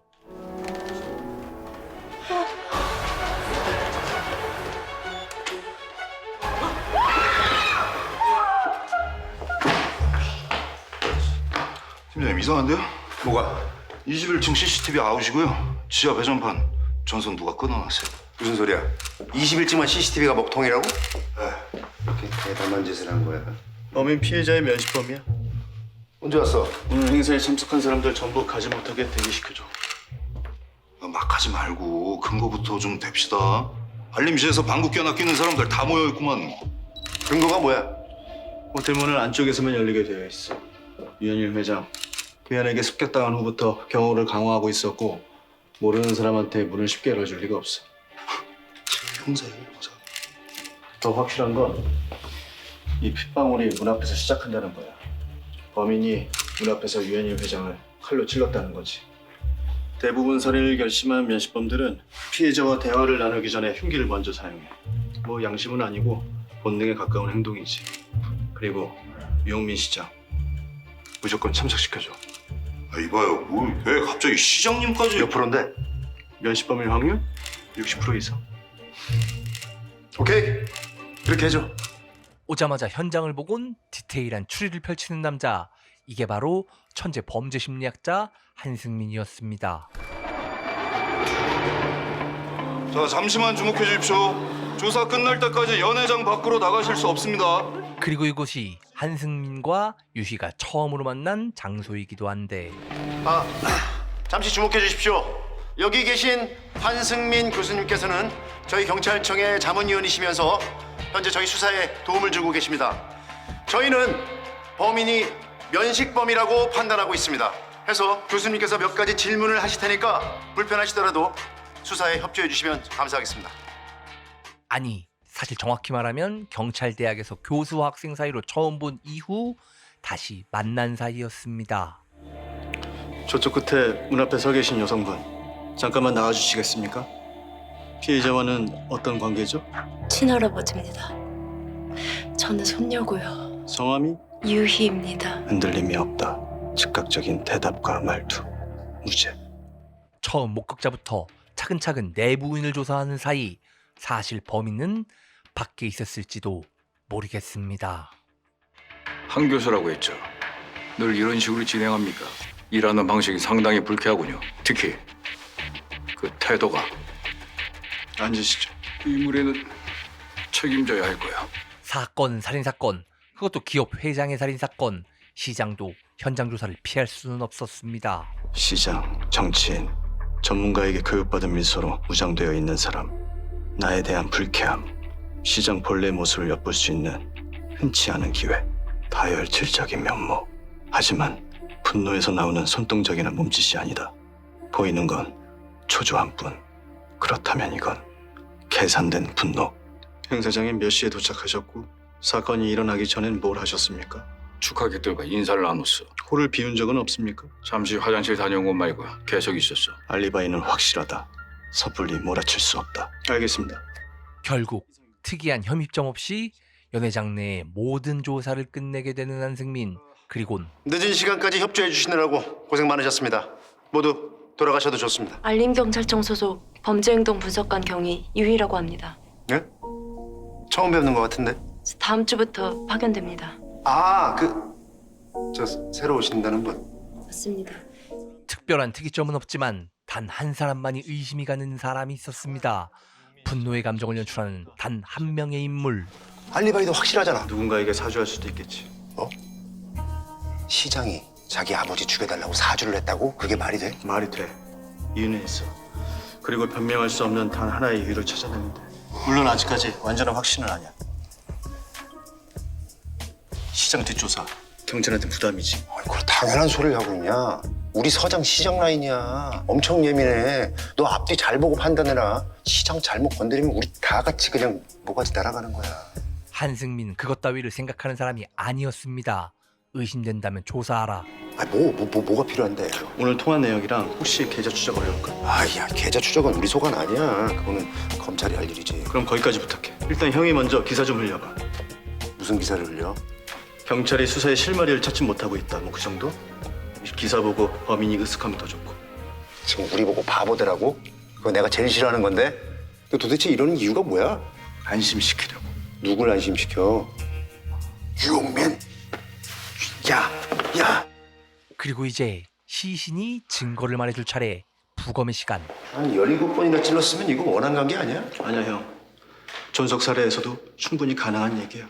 팀장님 이상한데요? 뭐가? 21층 CCTV 아웃이고요. 지하 배전판 전선 누가 끊어놨어요.
무슨 소리야? 21층만 CCTV가 먹통이라고? 이렇게 대담한 짓을 한 거야.
범인 피해자의 면식범이야.
언제 왔어?
오늘 행사에 참석한 사람들 전부 가지 못하게 대기시켜줘.
막 하지 말고 근거부터 좀 댑시다. 알림시에서 방구 껴나 끼는 사람들 다 모여있구만.
근거가 뭐야? 호텔 문은 안쪽에서만 열리게 되어 있어. 유현일 회장, 부연에게 습격당한 후부터 경호를 강화하고 있었고 모르는 사람한테 문을 쉽게 열어줄 리가 없어.
형사예요, 형사.
더 확실한 건 이 핏방울이 문 앞에서 시작한다는 거야. 범인이 문 앞에서 유현일 회장을 칼로 찔렀다는 거지. 대부분 살인을 결심한 면식범들은 피해자와 대화를 나누기 전에 흉기를 먼저 사용해. 뭐 양심은 아니고 본능에 가까운 행동이지. 그리고 유용민 시장 무조건 참석시켜줘.
이봐요, 왜 갑자기 시장님까지?
몇 프로인데? 면식범일 확률? 60% 이상.
오케이, 그렇게 해줘.
오자마자 현장을 보곤 디테일한 추리를 펼치는 남자. 이게 바로 천재 범죄 심리학자 한승민이었습니다.
자, 잠시만 주목해 주십시오. 조사 끝날 때까지 연회장 밖으로 나가실 수 없습니다.
그리고 이곳이 한승민과 유희가 처음으로 만난 장소이기도 한데
잠시 주목해 주십시오. 여기 계신 한승민 교수님께서는 저희 경찰청의 자문위원이시면서 현재 저희 수사에 도움을 주고 계십니다. 저희는 범인이 면식범이라고 판단하고 있습니다. 해서 교수님께서 몇 가지 질문을 하실 테니까 불편하시더라도 수사에 협조해 주시면 감사하겠습니다.
아니, 사실 정확히 말하면 경찰대학에서 교수와 학생 사이로 처음 본 이후 다시 만난 사이였습니다.
저쪽 끝에 문 앞에 서 계신 여성분 잠깐만 나와주시겠습니까? 피해자와는 어떤 관계죠?
친할아버지입니다. 저는 손녀고요.
성함이?
유희입니다.
흔들림이 없다. 즉각적인 대답과 말투. 무죄.
처음 목격자부터 차근차근 내부인을 조사하는 사이 사실 범인은 밖에 있었을지도 모르겠습니다.
한 교수라고 했죠. 늘 이런 식으로 진행합니까? 일하는 방식이 상당히 불쾌하군요. 특히 그 태도가.
앉으시죠.
인물에는 책임져야 할 거야.
사건, 살인사건, 그것도 기업 회장의 살인사건. 시장도 현장 조사를 피할 수는 없었습니다.
시장, 정치인, 전문가에게 교육받은 미소로 무장되어 있는 사람. 나에 대한 불쾌함, 시장 본래 모습을 엿볼 수 있는 흔치 않은 기회. 다혈질적인 면모. 하지만 분노에서 나오는 손동작이나 몸짓이 아니다. 보이는 건 초조한 뿐. 그렇다면 이건 계산된 분노. 행 사장이 몇 시에 도착하셨고 사건이 일어나기 전엔 뭘 하셨습니까?
축하객들과 인사를 나눴어.
홀을 비운 적은 없습니까?
잠시 화장실 다녀온 것 말고 계속 있었어.
알리바이는 확실하다. 섣불리 몰아칠 수 없다. 알겠습니다.
결국 특이한 혐의점 없이 연회장 내의 모든 조사를 끝내게 되는 한승민. 그리곤
늦은 시간까지 협조해 주시느라고 고생 많으셨습니다. 모두 돌아가셔도 좋습니다.
알림경찰청 소속 범죄행동 분석관 경위 유희라고 합니다.
예? 처음 뵙는 것 같은데?
다음 주부터 파견됩니다.
저 새로 오신다는 분?
맞습니다.
특별한 특이점은 없지만 단 한 사람만이 의심이 가는 사람이 있었습니다. 분노의 감정을 연출하는 단 한 명의 인물.
알리바이도 확실하잖아.
누군가에게 사주할 수도 있겠지.
시장이 자기 아버지 죽여달라고 사주를 했다고? 그게 말이 돼?
말이 돼. 이유는 있어. 그리고 변명할 수 없는 단 하나의 이유를 찾아내는데. 물론 아직까지 완전한 확신은 아니야. 시장 뒷조사. 경찰한테 부담이지.
그걸 당연한 소리를 하고 있냐? 우리 서장 시장 라인이야. 엄청 예민해. 너 앞뒤 잘 보고 판단해라. 시장 잘못 건드리면 우리 다 같이 그냥 모가지 날아가는 거야.
한승민 그것 따위를 생각하는 사람이 아니었습니다. 의심된다면 조사하라.
뭐가 필요한데?
오늘 통화 내역이랑 혹시 계좌 추적 어려울까?
야, 계좌 추적은 우리 소관 아니야. 그거는 검찰이 할 일이지.
그럼 거기까지 부탁해. 일단 형이 먼저 기사 좀 흘려봐.
무슨 기사를 흘려?
경찰이 수사에 실마리를 찾지 못하고 있다. 뭐 그 정도? 기사 보고 범인이 으쓱하면 더 좋고.
지금 우리 보고 바보들하고? 그거 내가 제일 싫어하는 건데? 너 도대체 이러는 이유가 뭐야?
안심시키려고.
누굴 안심시켜? 유용민! 야!
그리고 이제 시신이 증거를 말해줄 차례. 부검의 시간.
한 17번이나 찔렀으면 이거 원한 관계 아니야?
아니야 형. 존속 사례에서도 충분히 가능한 얘기야.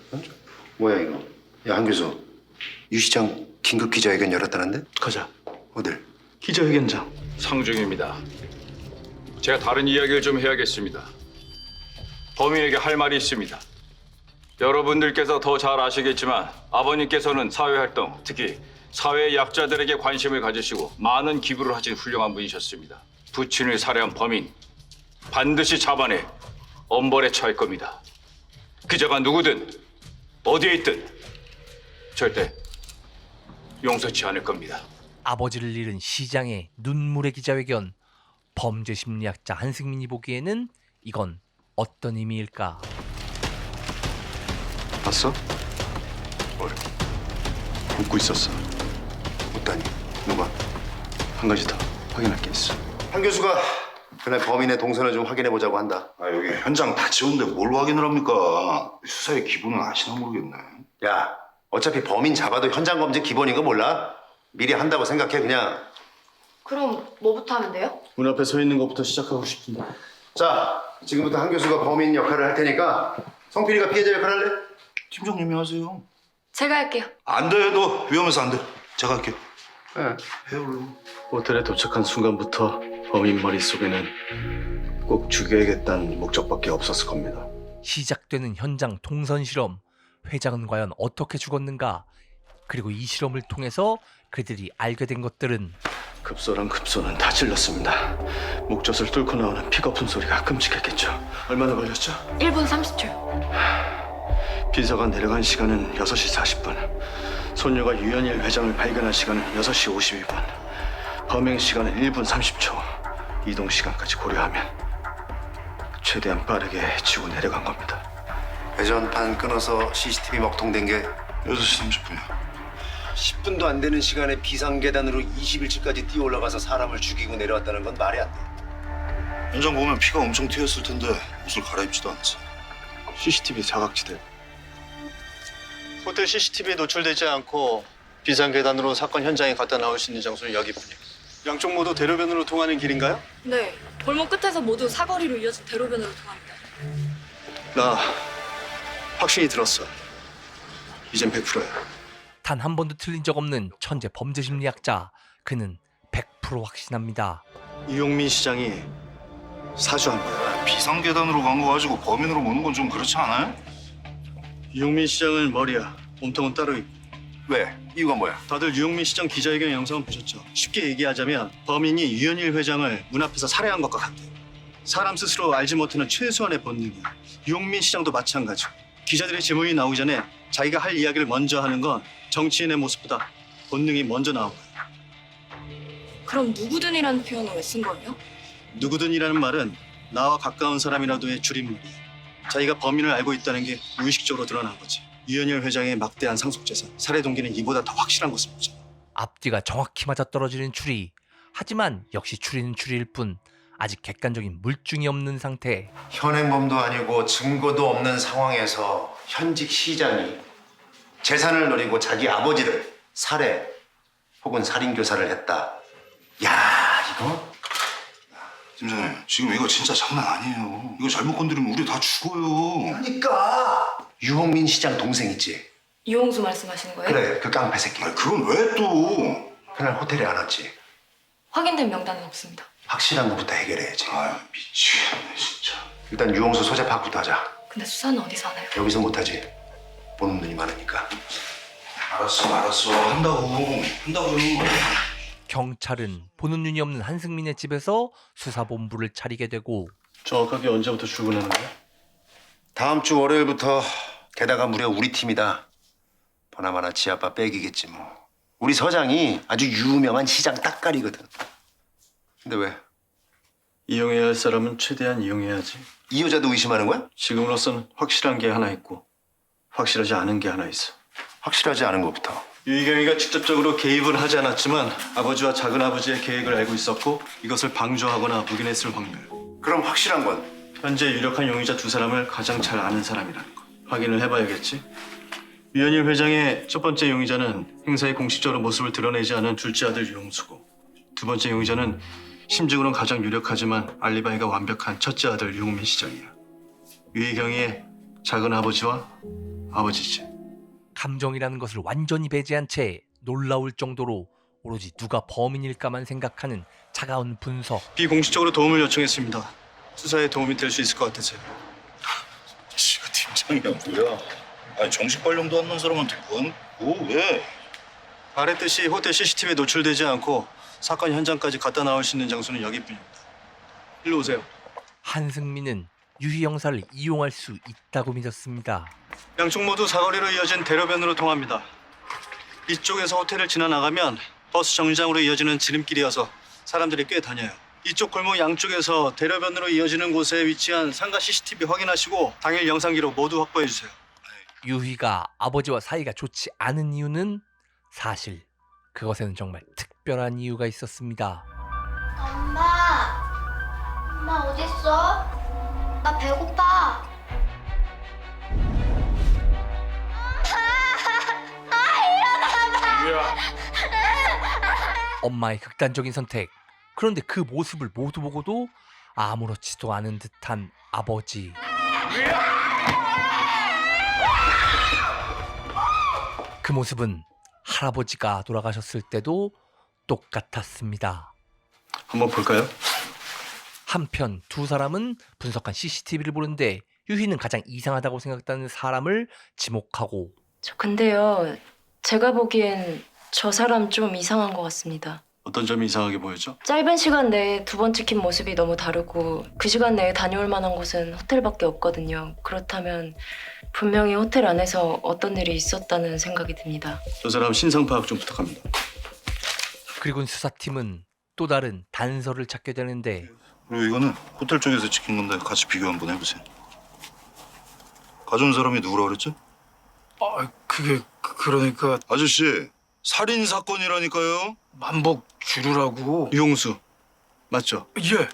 뭐야 이거? 야, 한 교수. 유 시장 긴급 기자회견 열었다는데?
가자.
어딜?
기자회견장.
상중입니다. 제가 다른 이야기를 좀 해야겠습니다. 범인에게 할 말이 있습니다. 여러분들께서 더 잘 아시겠지만 아버님께서는 사회활동, 특히 사회 약자들에게 관심을 가지시고 많은 기부를 하신 훌륭한 분이셨습니다. 부친을 살해한 범인 반드시 잡아내 엄벌에 처할 겁니다. 그자가 누구든 어디에 있든 절대 용서치 않을 겁니다.
아버지를 잃은 시장의 눈물의 기자회견. 범죄 심리학자 한승민이 보기에는 이건 어떤 의미일까?
봤어? 뭘? 웃고 있었어. 웃다니? 누가? 한 가지 더 확인할 게 있어. 한 교수가 그날 범인의 동선을 좀 확인해 보자고 한다.
아, 여기 현장 다 지웠는데 뭘 확인을 합니까? 수사의 기본은 아시나 모르겠네.
야, 어차피 범인 잡아도 현장 검증 기본인 거 몰라? 미리 한다고 생각해 그냥.
그럼 뭐부터 하면 돼요?
문 앞에 서 있는 것부터 시작하고 싶은데. 자, 지금부터 한 교수가 범인 역할을 할 테니까 성필이가 피해자 역할 할래?
팀장님이 하세요.
제가 할게요.
안 돼, 너 위험해서 안 돼. 제가 할게요.
네.
해요.
호텔에 도착한 순간부터 범인 머릿속에는 꼭 죽여야겠다는 목적밖에 없었을 겁니다.
시작되는 현장 동선 실험. 회장은 과연 어떻게 죽었는가? 그리고 이 실험을 통해서 그들이 알게 된 것들은
급소랑 급소는 다 찔렀습니다. 목젖을 뚫고 나오는 피 거품 소리가 끔찍했겠죠. 얼마나 걸렸죠?
1분 30초요.
비서가 내려간 시간은 6시 40분. 손녀가 유현일 회장을 발견한 시간은 6시 52분. 범행 시간은 1분 30초. 이동 시간까지 고려하면 최대한 빠르게 치고 내려간 겁니다.
회전판 끊어서 CCTV 먹통된 게
6시 30분이야.
10분도 안 되는 시간에 비상계단으로 21층까지 뛰어 올라가서 사람을 죽이고 내려왔다는 건 말이 안 돼.
현장 보면 피가 엄청 튀었을 텐데 옷을 갈아입지도 않았어.
CCTV 사각지대. 호텔 CCTV에 노출되지 않고 비상계단으로 사건 현장에 갖다 나올 수 있는 장소는 여기뿐이야. 양쪽 모두 대로변으로 통하는 길인가요?
네. 골목 끝에서 모두 사거리로 이어진 대로변으로 통합니다.
나 확신이 들었어. 이젠 100%야.
단 한 번도 틀린 적 없는 천재 범죄 심리학자. 그는 100% 확신합니다.
이용민 시장이 사주한 거야.
비상계단으로 간 거 가지고 범인으로 보는 건 좀 그렇지 않아요?
이용민 시장은 머리야. 몸통은 따로 있고.
왜? 이유가 뭐야?
다들 유용민 시장 기자회견 영상은 보셨죠? 쉽게 얘기하자면 범인이 유현일 회장을 문 앞에서 살해한 것과 같아. 사람 스스로 알지 못하는 최소한의 본능이야. 유용민 시장도 마찬가지고. 기자들의 질문이 나오기 전에 자기가 할 이야기를 먼저 하는 건 정치인의 모습보다 본능이 먼저 나온 거야.
그럼 누구든이라는 표현을 왜 쓴 거예요?
누구든이라는 말은 나와 가까운 사람이라도의 줄임말이야. 자기가 범인을 알고 있다는 게 무의식적으로 드러난 거지. 유현일 회장의 막대한 상속재산, 살해 동기는 이보다 더 확실한 것을 보잖아.
앞뒤가 정확히 맞아떨어지는 추리. 하지만 역시 추리는 추리일 뿐 아직 객관적인 물증이 없는 상태.
현행범도 아니고 증거도 없는 상황에서 현직 시장이 재산을 노리고 자기 아버지를 살해 혹은 살인교사를 했다. 야, 이거?
팀장님, 지금 이거 진짜 장난 아니에요. 이거 잘못 건드리면 우리 다 죽어요.
그러니까 유홍민 시장 동생 있지?
이용수 말씀하시는 거예요?
그래, 그 깡패 새끼.
아니, 그건 왜 또?
그날 호텔에 안 왔지?
확인된 명단은 없습니다.
확실한 것부터 해결해야지.
아, 미치겠네 진짜.
일단 유홍수 소재 파악부터 하자.
근데 수사는 어디서 하나요?
여기서 못하지. 보는 눈이 많으니까.
알았어. 한다고요.
경찰은 보는 눈이 없는 한승민의 집에서 수사본부를 차리게 되고
정확하게 언제부터 출근하는 거야?
다음 주 월요일부터. 게다가 무려 우리 팀이다. 보나마나 지아빠 백이겠지 뭐. 우리 서장이 아주 유명한 시장 딱가리거든. 근데 왜?
이용해야 할 사람은 최대한 이용해야지.
이 여자도 의심하는 거야?
지금으로선 확실한 게 하나 있고 확실하지 않은 게 하나 있어.
확실하지 않은 것부터.
유희경이가 직접적으로 개입을 하지 않았지만 아버지와 작은아버지의 계획을 알고 있었고 이것을 방조하거나 묵인했을 확률.
그럼 확실한 건?
현재 유력한 용의자 두 사람을 가장 잘 아는 사람이라는 거. 확인을 해봐야겠지. 유현일 회장의 첫 번째 용의자는 행사에 공식적으로 모습을 드러내지 않은 둘째 아들 유용수고, 두 번째 용의자는 심증으로는 가장 유력하지만 알리바이가 완벽한 첫째 아들 유홍민 시장이야. 유희경의 작은 아버지와 아버지지.
감정이라는 것을 완전히 배제한 채 놀라울 정도로 오로지 누가 범인일까만 생각하는 차가운 분석.
비공식적으로 도움을 요청했습니다. 수사에 도움이 될 수 있을 것 같아서요.
씨가 팀장이야 뭐야? 아니 정식 발령도 안 난 사람한테 왜?
말했듯이 호텔 CCTV에 노출되지 않고 사건 현장까지 갖다 나올 수 있는 장소는 여기뿐입니다. 일로 오세요.
한승민은 유희 형사를 이용할 수 있다고 믿었습니다.
양쪽 모두 사거리로 이어진 대로변으로 통합니다. 이쪽에서 호텔을 지나나가면 버스 정류장으로 이어지는 지름길이어서 사람들이 꽤 다녀요. 이쪽 골목 양쪽에서 대로변으로 이어지는 곳에 위치한 상가 CCTV 확인하시고 당일 영상 기록 모두 확보해 주세요.
유희가 아버지와 사이가 좋지 않은 이유는 사실 그것에는 정말 특별한 이유가 있었습니다.
엄마 어딨어? 나 배고파.
엄마의 극단적인 선택. 그런데 그 모습을 모두 보고도 아무렇지도 않은 듯한 아버지. 그 모습은 할아버지가 돌아가셨을 때도 똑같았습니다.
한번 볼까요?
한편 두 사람은 분석한 CCTV를 보는데 유희는 가장 이상하다고 생각하는 사람을 지목하고,
저 근데요, 제가 보기엔 저 사람 좀 이상한 것 같습니다.
어떤 점이 이상하게 보였죠?
짧은 시간 내에 두 번 찍힌 모습이 너무 다르고 그 시간 내에 다녀올 만한 곳은 호텔밖에 없거든요. 그렇다면 분명히 호텔 안에서 어떤 일이 있었다는 생각이 듭니다.
저 사람 신상 파악 좀 부탁합니다.
그리고 수사팀은 또 다른 단서를 찾게 되는데,
그리고 이거는 호텔 쪽에서 찍힌 건데 같이 비교 한번 해보세요. 가져온 사람이 누구라 그랬죠?
그러니까
아저씨 살인 사건이라니까요.
만복 주류라고.
유용수 맞죠?
예.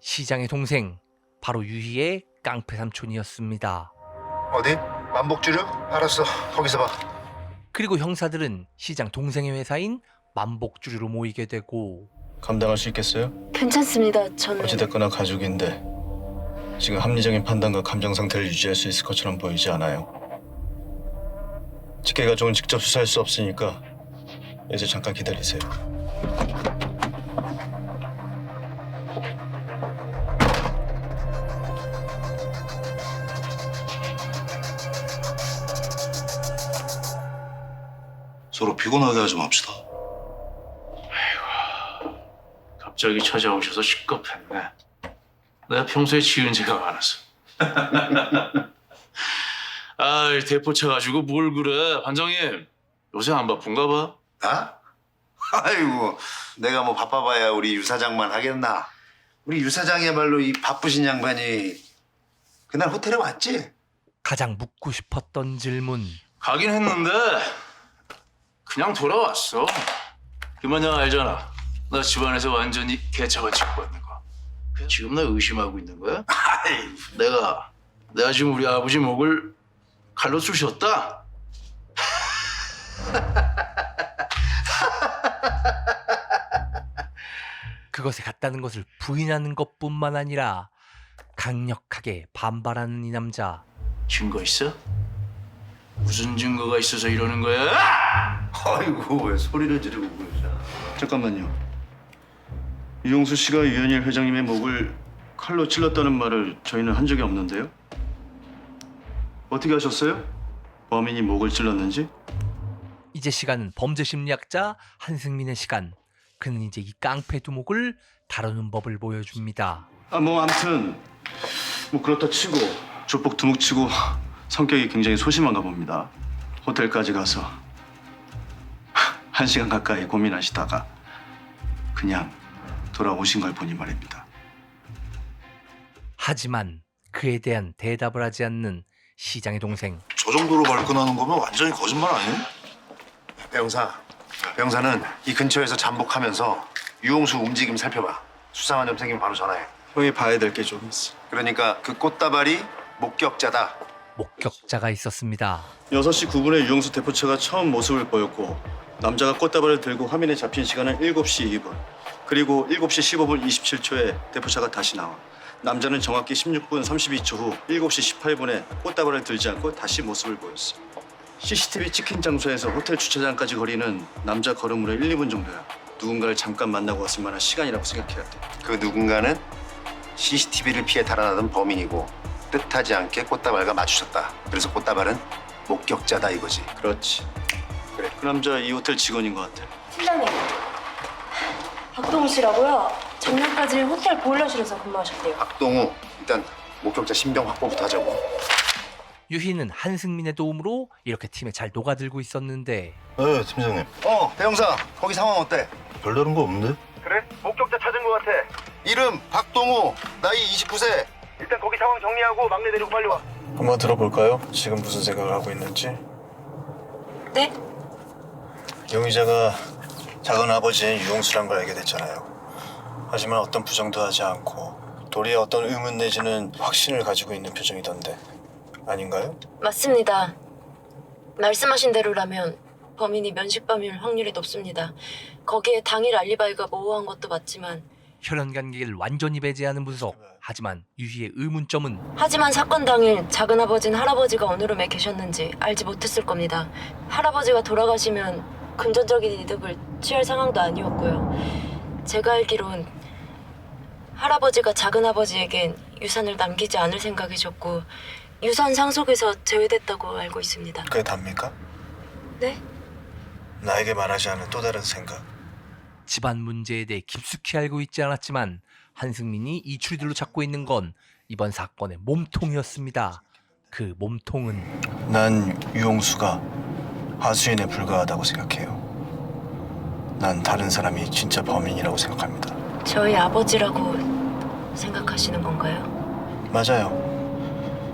시장의 동생, 바로 유희의 깡패 삼촌이었습니다.
어디? 만복주류? 알았어. 거기서 봐.
그리고 형사들은 시장 동생의 회사인 만복주류로 모이게 되고,
감당할 수 있겠어요?
괜찮습니다. 저는
어찌됐거나 가족인데 지금 합리적인 판단과 감정 상태를 유지할 수 있을 것처럼 보이지 않아요. 직계 가족은 직접 수사할 수 없으니까 이제 잠깐 기다리세요.
서로 피곤하게 하지 맙시다.
갑자기 찾아오셔서 시급했네. 내가 평소에 지은 죄가 많아서. 아, 대포 쳐가지고 뭘 그래. 반장님, 요새 안 바쁜가 봐?
나? 아이고, 내가 뭐 바빠봐야 우리 유 사장만 하겠나? 우리 유 사장이야말로 이 바쁘신 양반이 그날 호텔에 왔지?
가장 묻고 싶었던 질문.
가긴 했는데 그냥 돌아왔어. 김반장 알잖아. 나 집안에서 완전히 개차반 취급받는 거. 지금 나 의심하고 있는 거야? 내가 지금 우리 아버지 목을 칼로 쑤셨다?
그것에 같다는 것을 부인하는 것뿐만 아니라 강력하게 반발하는 이 남자.
증거 있어? 무슨 증거가 있어서 이러는 거야?
아이고, 왜 소리를 지르고 그러자.
잠깐만요. 유용수 씨가 유현일 회장님의 목을 칼로 찔렀다는 말을 저희는 한 적이 없는데요. 어떻게 하셨어요? 범인이 목을 찔렀는지?
이제 시간은 범죄 심리학자 한승민의 시간. 그는 이제 이 깡패 두목을 다루는 법을 보여줍니다.
아무튼 뭐 그렇다 치고 조폭 두목치고 성격이 굉장히 소심한가 봅니다. 호텔까지 가서 1시간 가까이 고민하시다가 그냥 돌아오신 걸 보니 말입니다.
하지만 그에 대한 대답을 하지 않는 시장의 동생.
저 정도로 발끈하는 거면 완전히 거짓말 아니에요?
병사는 이 근처에서 잠복하면서 유용수 움직임 살펴봐. 수상한 점 생기면 바로 전화해.
형이 봐야 될 게 좀 있어.
그러니까 그 꽃다발이 목격자다.
목격자가 있었습니다.
6시 9분에 유용수 대포차가 처음 모습을 보였고 남자가 꽃다발을 들고 화면에 잡힌 시간은 7시 2분. 그리고 7시 15분 27초에 대포차가 다시 나와. 남자는 정확히 16분 32초 후 7시 18분에 꽃다발을 들지 않고 다시 모습을 보였어.
CCTV 찍힌 장소에서 호텔 주차장까지 거리는 남자 걸음으로 1, 2분 정도야. 누군가를 잠깐 만나고 왔을 만한 시간이라고 생각해야 돼.
그 누군가는 CCTV를 피해 달아나던 범인이고 뜻하지 않게 꽃다발과 마주쳤다. 그래서 꽃다발은 목격자다 이거지.
그렇지. 그래. 그 남자 이 호텔 직원인 것 같아.
팀장님, 박동우 씨라고요? 작년까지 호텔 보일러실에서 근무하셨대요.
박동우, 일단 목격자 신병 확보부터 하자고.
유희는 한승민의 도움으로 이렇게 팀에 잘 녹아들고 있었는데
네, 팀장님. 대형사, 거기 상황 어때? 별다른 거 없는데? 그래? 목격자 찾은 거 같아. 이름 박동우, 나이 29세. 일단 거기 상황 정리하고 막내 데리고 빨리 와.
한번 들어볼까요? 지금 무슨 생각을 하고 있는지.
네?
용의자가 작은 아버지인 유용수란 걸 알게 됐잖아요. 하지만 어떤 부정도 하지 않고 도리어 어떤 의문 내지는 확신을 가지고 있는 표정이던데 아닌가요?
맞습니다. 말씀하신 대로라면 범인이 면식범일 확률이 높습니다. 거기에 당일 알리바이가 모호한 것도 맞지만
혈연 관계를 완전히 배제하는 분석. 하지만 유희의 의문점은
하지만 사건 당일 작은아버지는 할아버지가 어느 룸에 계셨는지 알지 못했을 겁니다. 할아버지가 돌아가시면 금전적인 이득을 취할 상황도 아니었고요. 제가 알기론 할아버지가 작은아버지에겐 유산을 남기지 않을 생각이셨고 유산 상속에서 제외됐다고 알고 있습니다.
그게 답니까?
네?
나에게 말하지 않은 또 다른 생각.
집안 문제에 대해 깊숙이 알고 있지 않았지만 한승민이 이 추리들로 찾고 있는 건 이번 사건의 몸통이었습니다. 그 몸통은
난 유용수가 하수인에 불과하다고 생각해요. 난 다른 사람이 진짜 범인이라고 생각합니다.
저희 아버지라고 생각하시는 건가요?
맞아요.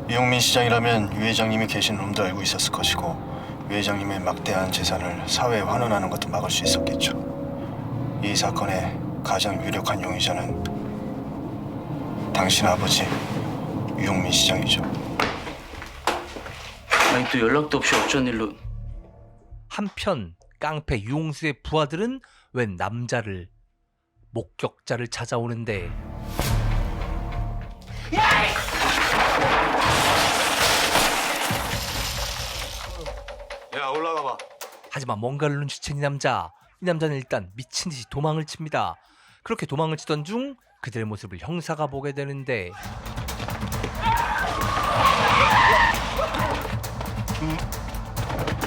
이용민 시장이라면 유 회장님이 계신 룸도 알고 있었을 것이고 유 회장님의 막대한 재산을 사회에 환원하는 것도 막을 수 있었겠죠. 이 사건의 가장 유력한 용의자는 당신 아버지 유용민 시장이죠.
아니 또 연락도 없이 어쩐 일로.
한편 깡패 유용수의 부하들은 웬 남자를 목격자를 찾아오는데
야, 올라가 봐.
하지만 뭔가를 눈치챈 이 남자. 이 남자는 일단 미친 듯이 도망을 칩니다. 그렇게 도망을 치던 중 그들의 모습을 형사가 보게 되는데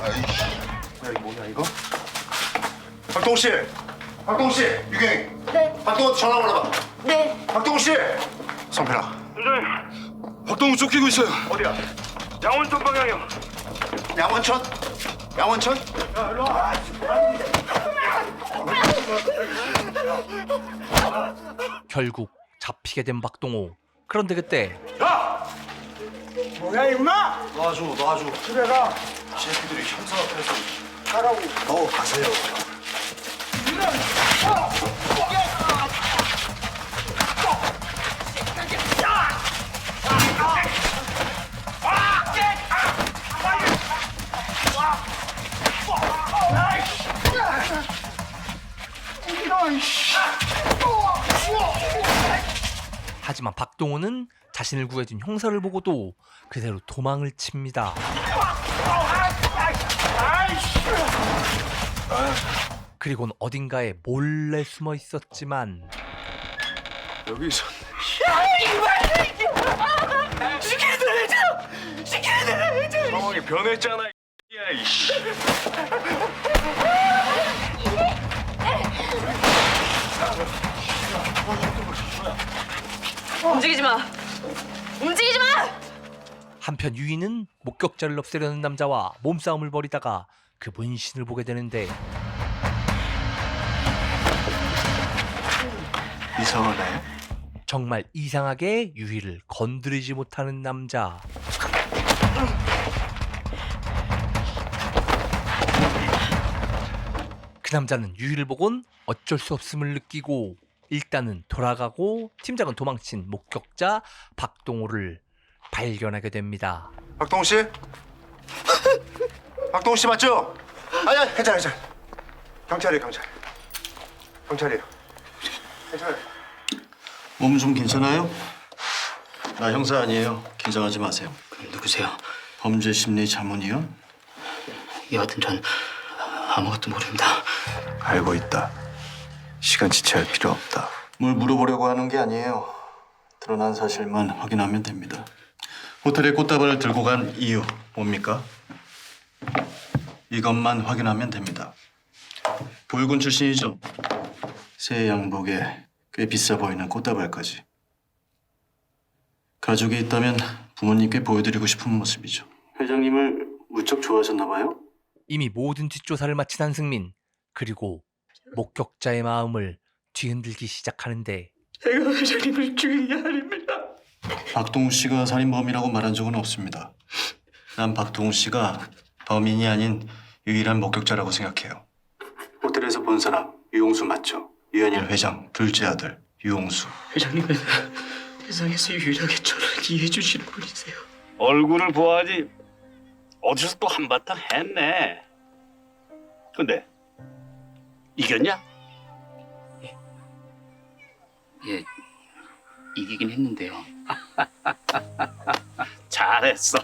아이씨. 야, 이거 뭐냐 이거? 박동우 씨. 박동우 씨, 유경이.
네.
박동우한테 전화 걸어봐.
네.
박동우 씨. 성필아.
팀장님, 박동우 쫓기고 있어요.
어디야?
양원천 방향이요.
양원천? 양원천?
야, 일로 와.
결국 잡히게 된 박동호. 그런데 그때
야! 뭐야 임마!
놔줘.
집에 가.
새끼들이 형사 앞에서
가라고.
가세요.
하지만 박동호는 자신을 구해준 형사를 보고도 그대로 도망을 칩니다. 그리고는 어딘가에 몰래 숨어 있었지만
여기 있었네. 상황이 변했잖아. 야, 이씨.
움직이지 마. 움직이지 마.
한편 유이는 목격자를 없애려는 남자와 몸싸움을 벌이다가 그 문신을 보게 되는데
이상하네.
정말 이상하게 유이를 건드리지 못하는 남자. 그 남자는 유이를 보곤 어쩔 수 없음을 느끼고 일단은 돌아가고 팀장은 도망친 목격자 박동호를 발견하게 됩니다.
박동우 씨? 박동우 씨 맞죠? 아니야, 괜찮아. 경찰이에요, 경찰. 경찰이에요. 괜찮아요.
몸 좀 괜찮아요? 나 형사 아니에요. 긴장하지 마세요.
누구세요?
범죄심리 자문위원?
여하튼 전 아무것도 모릅니다.
알고 있다. 시간 지체할 필요 없다. 뭘 물어보려고 하는 게 아니에요. 드러난 사실만 확인하면 됩니다. 호텔에 꽃다발을 들고 간 이유 뭡니까? 이것만 확인하면 됩니다. 보육원 출신이죠. 새 양복에 꽤 비싸 보이는 꽃다발까지. 가족이 있다면 부모님께 보여드리고 싶은 모습이죠. 회장님을 무척 좋아하셨나 봐요?
이미 모든 뒷조사를 마친 한승민. 그리고 목격자의 마음을 뒤흔들기 시작하는데
제가 회장님을 죽인 게 아닙니다. 박동우 씨가 살인범이라고 말한 적은 없습니다. 난 박동우 씨가 범인이 아닌 유일한 목격자라고 생각해요. 호텔에서 본 사람 유용수 맞죠? 유현일 회장 둘째 아들 유용수.
회장님은 세상에서 유일하게 저를 이해해 주시는 분이세요.
얼굴을 보아하지 어디서 또 한바탕 했네. 근데 이겼냐?
예, 이기긴 했는데요.
잘했어.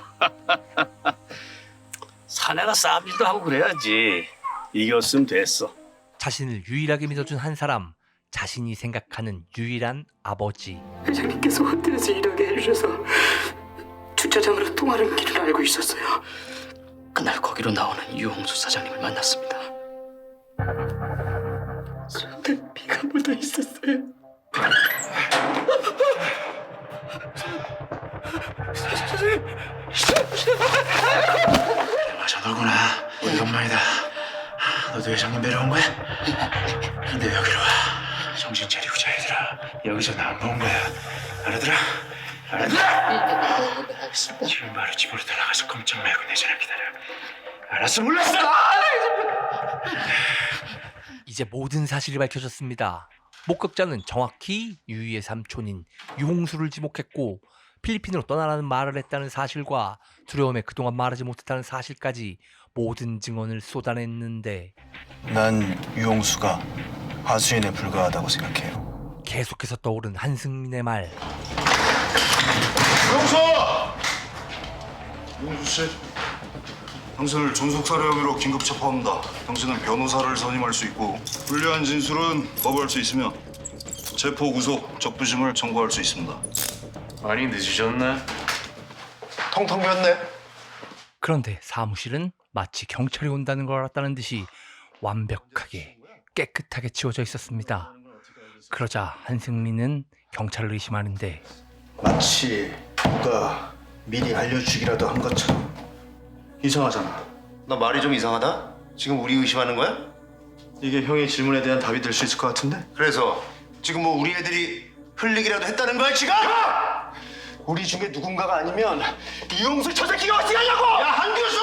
사내가 싸움질도 하고 그래야지. 이겼으면 됐어.
자신을 유일하게 믿어준 한 사람, 자신이 생각하는 유일한 아버지.
회장님께서 호텔에서 일하게 해주셔서 주차장으로 통하는 길을 알고 있었어요. 그날 거기로 나오는 유홍수 사장님을 만났습니다. 저한테 피가 묻어 있었어요.
맞아 너구나. 오래간만이다. 너도 회장님 뵈러 온 거야? 근데 여기로 와. 정신 차리고 자 얘들아. 여기서 나 안 본 거야. 알아들어? 알아들어? 지금 바로 집으로 들어가서 꼼짝 말고 내 전화 기다려. 알았어 몰랐어.
이제 모든 사실이 밝혀졌습니다. 목격자는 정확히 유이의 삼촌인 유홍수를 지목했고 필리핀으로 떠나라는 말을 했다는 사실과 두려움에 그동안 말하지 못했다는 사실까지 모든 증언을 쏟아냈는데
난 유용수가 하수인에 불과하다고 생각해요.
계속해서 떠오른 한승민의 말.
유용수! 유용수 씨, 당신을 존속살해 혐의로 긴급 체포합니다. 당신은 변호사를 선임할 수 있고 불리한 진술은 거부할 수 있으며 체포 구속, 적부심을 청구할 수 있습니다.
많이 늦으셨네.
텅텅 비었네.
그런데 사무실은 마치 경찰이 온다는 걸 알았다는 듯이 완벽하게 깨끗하게 치워져 있었습니다. 그러자 한승민은 경찰을 의심하는데
마치 누가 미리 알려주기라도 한 것처럼 이상하잖아.
너 말이 좀 이상하다? 지금 우리 의심하는 거야?
이게 형의 질문에 대한 답이 될 수 있을 것 같은데?
그래서 지금 뭐 우리 애들이 흘리기라도 했다는 거야 지금? 우리 중에 누군가가 아니면 이용수 저 새끼가 어떻게 하냐고! 야 한교수!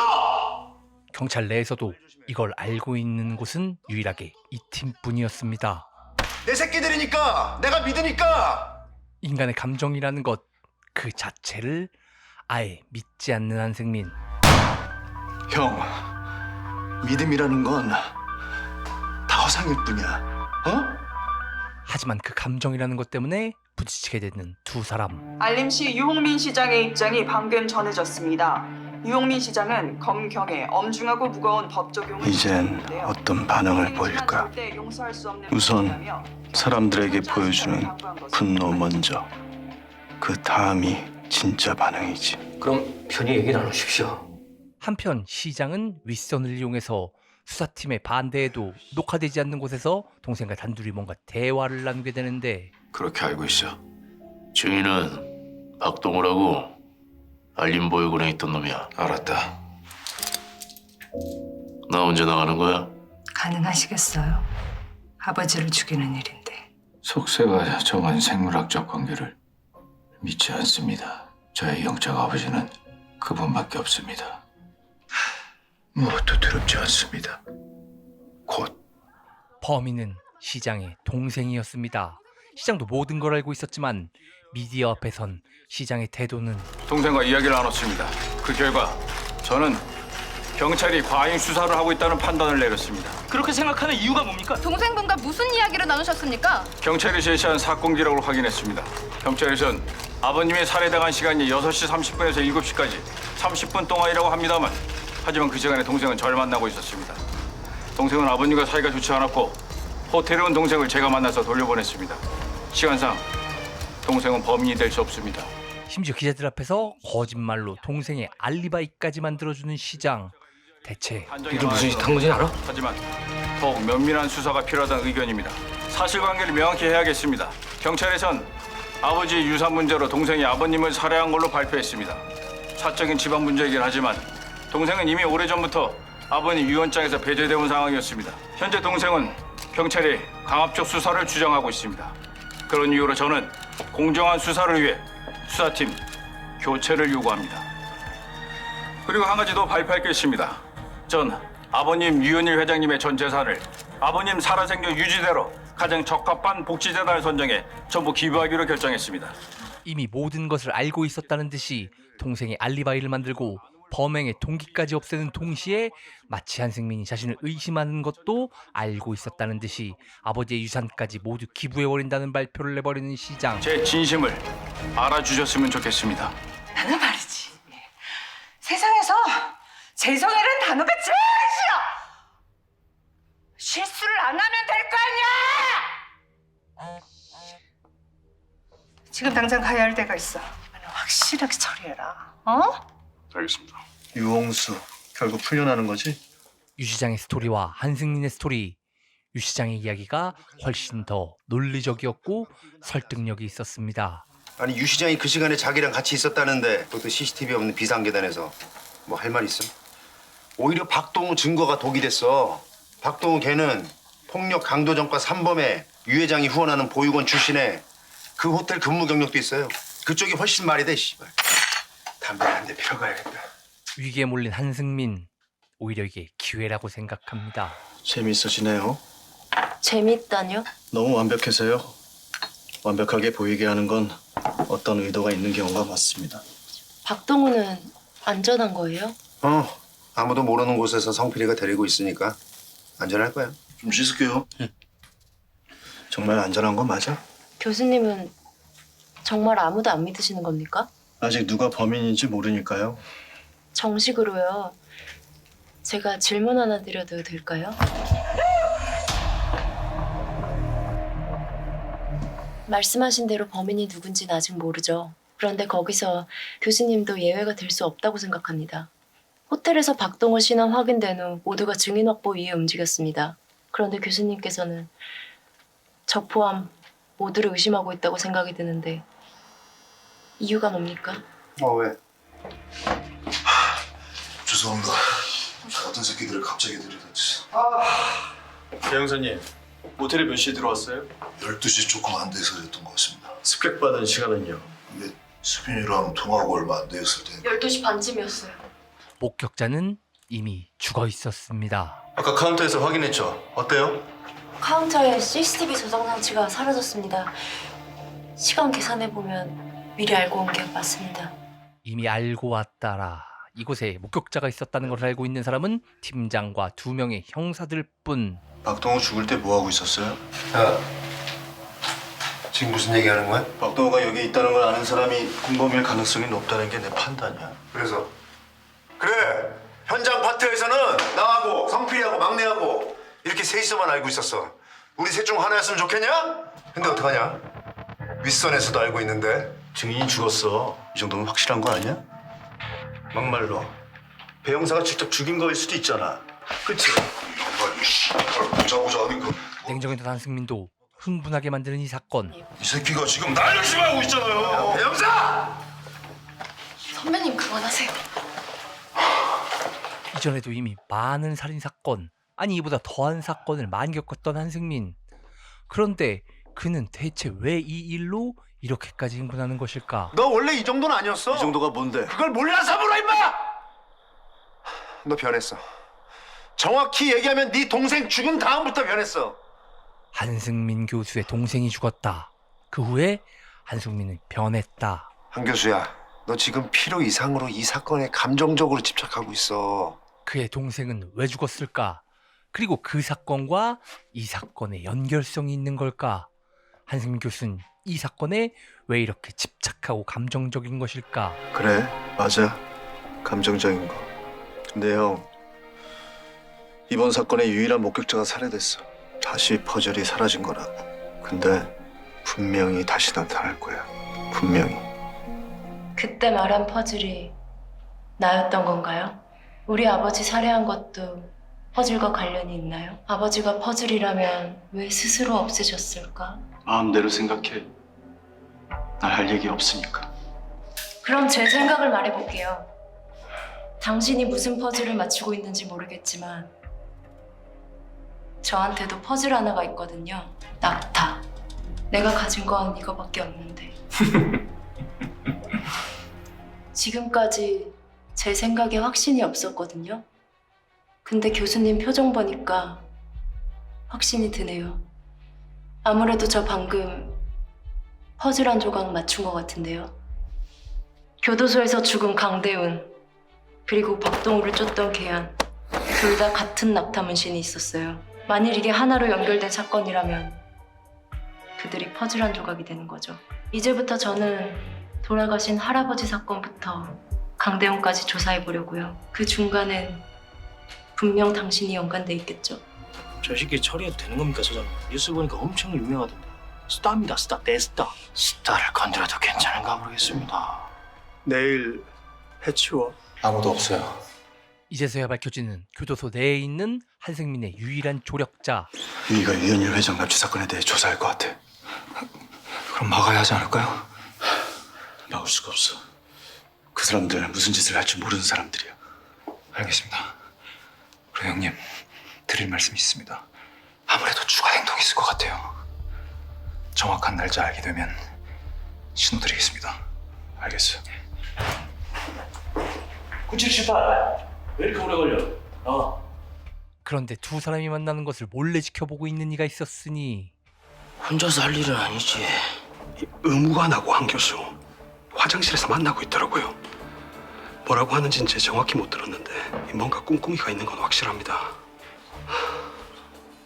경찰 내에서도 이걸 알고 있는 곳은 유일하게 이 팀뿐이었습니다.
내 새끼들이니까 내가 믿으니까.
인간의 감정이라는 것 그 자체를 아예 믿지 않는 한승민.
형, 믿음이라는 건 다 허상일 뿐이야. 어?
하지만 그 감정이라는 것 때문에 부딪히게 되는 두 사람.
알림시 유홍민 시장의 입장이 방금 전해졌습니다. 유홍민 시장은 검경에 엄중하고 무거운 법 적용을
이젠 어떤 반응을 보일까? 우선 사람들에게 보여주는 분노 먼저. 그 다음이 진짜 반응이지.
그럼 편히 얘기 나누십시오.
한편 시장은 윗선을 이용해서 수사팀의 반대에도 녹화되지 않는 곳에서 동생과 단둘이 뭔가 대화를 나누게 되는데
그렇게 알고 있어. 증인은 박동우라고 알림보육원에 있던 놈이야. 알았다. 나 언제 나가는 거야?
가능하시겠어요? 아버지를 죽이는 일인데.
속세가 정한 생물학적 관계를 믿지 않습니다. 저의 영적 아버지는 그분밖에 없습니다. 무엇도 두렵지 않습니다. 곧
범인은 시장의 동생이었습니다. 시장도 모든 걸 알고 있었지만 미디어 앞에선 시장의 태도는
동생과 이야기를 나눴습니다. 그 결과 저는 경찰이 과잉 수사를 하고 있다는 판단을 내렸습니다.
그렇게 생각하는 이유가 뭡니까? 동생분과 무슨 이야기를 나누셨습니까?
경찰이 제시한 사건 기록을 확인했습니다. 경찰에선 아버님이 살해당한 시간이 6시 30분에서 7시까지 30분 동안이라고 합니다만 하지만 그 시간에 동생은 저를 만나고 있었습니다. 동생은 아버님과 사이가 좋지 않았고 호텔에 온 동생을 제가 만나서 돌려보냈습니다. 시간상 동생은 범인이 될 수 없습니다.
심지어 기자들 앞에서 거짓말로 동생의 알리바이까지 만들어주는 시장. 대체
이게 무슨 짓 한 건지 알아? 하지만 더욱 면밀한 수사가 필요하다는 의견입니다. 사실관계를 명확히 해야겠습니다. 경찰에선 아버지의 유산 문제로 동생이 아버님을 살해한 걸로 발표했습니다. 사적인 집안 문제이긴 하지만 동생은 이미 오래전부터 아버님 유언장에서 배제되어 온 상황이었습니다. 현재 동생은 경찰이 강압적 수사를 주장하고 있습니다. 그런 이유로 저는 공정한 수사를 위해 수사팀 교체를 요구합니다. 그리고 한 가지 더 발표할 게 있습니다. 전 아버님 유현일 회장님의 전 재산을 아버님 살아생전 유지대로 가장 적합한 복지재단을 선정해 전부 기부하기로 결정했습니다.
이미 모든 것을 알고 있었다는 듯이 동생의 알리바이를 만들고 범행의 동기까지 없애는 동시에 마치 한승민이 자신을 의심하는 것도 알고 있었다는 듯이 아버지의 유산까지 모두 기부해버린다는 발표를 내버리는 시장.
제 진심을 알아주셨으면 좋겠습니다.
나는 말이지. 세상에서 죄송해라는 단어가 제일 싫어. 실수를 안 하면 될 거 아니야. 지금 당장 가야 할 데가 있어. 확실하게 처리해라.
알겠습니다.
유홍수 결국 풀려나는 거지?
유 시장의 스토리와 한승민의 스토리. 유 시장의 이야기가 훨씬 더 논리적이었고 설득력이 있었습니다.
아니 유 시장이 그 시간에 자기랑 같이 있었다는데 그것도 CCTV 없는 비상계단에서 뭐 할 말 있음? 오히려 박동우 증거가 독이 됐어. 박동우 걔는 폭력 강도전과 산범에 유 회장이 후원하는 보육원 출신에 그 호텔 근무 경력도 있어요. 그쪽이 훨씬 말이 돼, 씨발. 담배 한 대 피러 가야겠다.
위기에 몰린 한승민. 오히려 이게 기회라고 생각합니다.
재미있어지네요.
재밌다뇨?
너무 완벽해서요. 완벽하게 보이게 하는 건 어떤 의도가 있는 경우가 많습니다.
박동우는 안전한 거예요?
아무도 모르는 곳에서 성필이가 데리고 있으니까 안전할 거야. 좀 씻을게요. 정말 안전한 건 맞아?
교수님은 정말 아무도 안 믿으시는 겁니까?
아직 누가 범인인지 모르니까요.
정식으로요. 제가 질문 하나 드려도 될까요? 말씀하신 대로 범인이 누군지는 아직 모르죠. 그런데 거기서 교수님도 예외가 될 수 없다고 생각합니다. 호텔에서 박동우 신원 확인된 후 모두가 증인 확보 위해 움직였습니다. 그런데 교수님께서는 저 포함 모두를 의심하고 있다고 생각이 드는데 이유가 뭡니까?
왜?
죄송합니다. 어떤 새끼들을 갑자기 들이댔지.
배 형사님, 모텔에 몇 시에 들어왔어요?
12시 조금 안 돼서였던 것 같습니다.
습격받은 시간은요?
이게 수빈이랑 통화하고 얼마 안 되었을 때
12시 반쯤이었어요.
목격자는 이미 죽어 있었습니다.
아까 카운터에서 확인했죠. 어때요?
카운터에 CCTV 저장 장치가 사라졌습니다. 시간 계산해보면 미리 알고 온 게 맞습니다.
이미 알고 왔다라. 이곳에 목격자가 있었다는 것을 알고 있는 사람은 팀장과 2명의 형사들 뿐.
박동우 죽을 때 뭐 하고 있었어요? 야, 지금 무슨 얘기하는 거야? 박동우가 여기 있다는 걸 아는 사람이 공범일 가능성이 높다는 게 내 판단이야. 그래서? 그래, 현장 파트에서는 나하고 성필이하고 막내하고 이렇게 셋이서만 알고 있었어. 우리 셋 중 하나였으면 좋겠냐? 근데 어떡하냐? 윗선에서도 알고 있는데. 증인이 죽었어. 이 정도면 확실한 거 아니야? 막말로 배 형사가 직접 죽인 거일 수도 있잖아. 그치?
보자 하니까
냉정했던 한승민도 흥분하게 만드는 이 사건.
이 새끼가 지금 날 의심하고 있잖아요.
배 형사!
선배님 그만하세요.
이전에도 이미 많은 살인사건, 아니 이보다 더한 사건을 많이 겪었던 한승민. 그런데 그는 대체 왜 이 일로 이렇게까지 흥분하는 것일까?
너 원래 이 정도는 아니었어. 이 정도가 뭔데? 그걸 몰라서 물어 임마! 너 변했어. 정확히 얘기하면 네 동생 죽은 다음부터 변했어.
한승민 교수의 동생이 죽었다. 그 후에 한승민은 변했다.
한 교수야, 너 지금 필요 이상으로 이 사건에 감정적으로 집착하고 있어.
그의 동생은 왜 죽었을까? 그리고 그 사건과 이 사건의 연결성이 있는 걸까? 한승민 교수는 이 사건에 왜 이렇게 집착하고 감정적인 것일까?
그래, 맞아. 감정적인 거. 근데 형, 이번 사건의 유일한 목격자가 살해됐어. 다시 퍼즐이 사라진 거라고. 근데 분명히 다시 나타날 거야. 분명히.
그때 말한 퍼즐이 나였던 건가요? 우리 아버지 살해한 것도 퍼즐과 관련이 있나요? 아버지가 퍼즐이라면 왜 스스로 없애셨을까?
마음대로 생각해. 날 할 얘기 없으니까.
그럼 제 생각을 말해볼게요. 당신이 무슨 퍼즐을 맞추고 있는지 모르겠지만 저한테도 퍼즐 하나가 있거든요. 낙타. 내가 가진 건 이거밖에 없는데. 지금까지 제 생각에 확신이 없었거든요. 근데 교수님 표정 보니까 확신이 드네요. 아무래도 저 방금 퍼즐 한 조각 맞춘 것 같은데요. 교도소에서 죽은 강대훈 그리고 박동우를 쫓던 계안 둘 다 같은 낙타 문신이 있었어요. 만일 이게 하나로 연결된 사건이라면 그들이 퍼즐 한 조각이 되는 거죠. 이제부터 저는 돌아가신 할아버지 사건부터 강대훈까지 조사해 보려고요. 그 중간엔 분명 당신이 연관돼 있겠죠.
저 새끼 처리해도 되는 겁니까, 소장님? 뉴스 보니까 엄청 유명하던데. 스타입니다, 스타, 대스타. 스타를 건드려도 괜찮은가 모르겠습니다.
내일 해치워.
아무도 없어요.
이제서야 밝혀지는 교도소 내에 있는 한승민의 유일한 조력자.
유이가 유현일 회장 납치 사건에 대해 조사할 것 같아. 그럼 막아야 하지 않을까요? 막을 수가 없어. 그 사람들 무슨 짓을 할지 모르는 사람들이야.
알겠습니다. 그리고 형님, 드릴 말씀이 있습니다. 아무래도 추가 행동이 있을 것 같아요. 정확한 날짜 알게 되면 신호 드리겠습니다. 알겠어요.
9778. 왜 이렇게 오래 걸려?
그런데 두 사람이 만나는 것을 몰래 지켜보고 있는 이가 있었으니
혼자서 할 일은 아니지.
의무관하고 한 교수 화장실에서 만나고 있더라고요. 뭐라고 하는지는 제 정확히 못 들었는데 뭔가 꿍꿍이가 있는 건 확실합니다.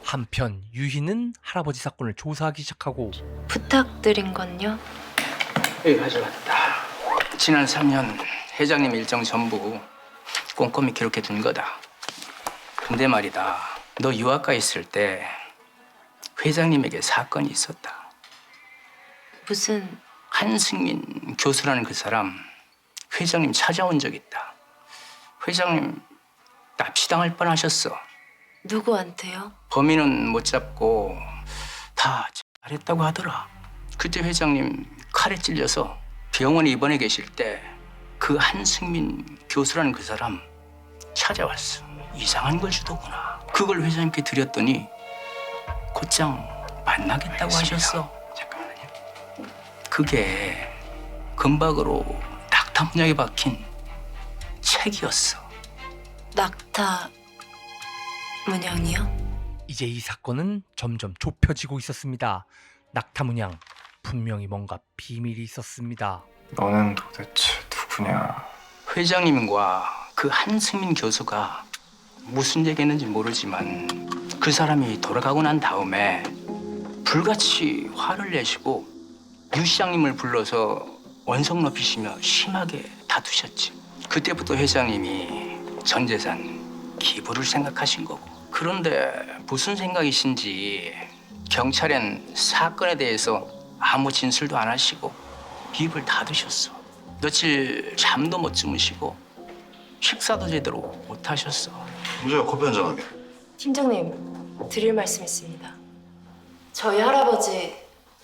한편 유희는 할아버지 사건을 조사하기 시작하고
부탁드린 건요?
예, 가져왔다. 지난 3년 회장님 일정 전부 꼼꼼히 기록해 둔 거다. 근데 말이다, 너 유학가 있을 때 회장님에게 사건이 있었다.
무슨...
한승민 교수라는 그 사람 회장님 찾아온 적 있다. 회장님 납치당할 뻔하셨어.
누구한테요?
범인은 못 잡고 다 잘했다고 하더라. 그때 회장님 칼에 찔려서 병원에 입원해 계실 때 그 한승민 교수라는 그 사람 찾아왔어. 이상한 걸 주더구나. 그걸 회장님께 드렸더니 곧장 만나겠다고 하셨어. 잠깐만요. 그게 금박으로 낙타 문양에 박힌 책이었어.
낙타 문양이요?
이제 이 사건은 점점 좁혀지고 있었습니다. 낙타 문양 분명히 뭔가 비밀이 있었습니다.
너는 도대체 누구냐?
회장님과 그 한승민 교수가 무슨 얘기했는지 모르지만 그 사람이 돌아가고 난 다음에 불같이 화를 내시고 유 시장님을 불러서 원성 높이시며 심하게 다투셨지. 그때부터 회장님이 전 재산 기부를 생각하신 거고. 그런데 무슨 생각이신지 경찰엔 사건에 대해서 아무 진술도 안 하시고 입을 닫으셨어. 며칠 잠도 못 주무시고 식사도 제대로 못 하셨어.
무자야 커피 한잔 하게.
팀장님, 드릴 말씀 있습니다. 저희 할아버지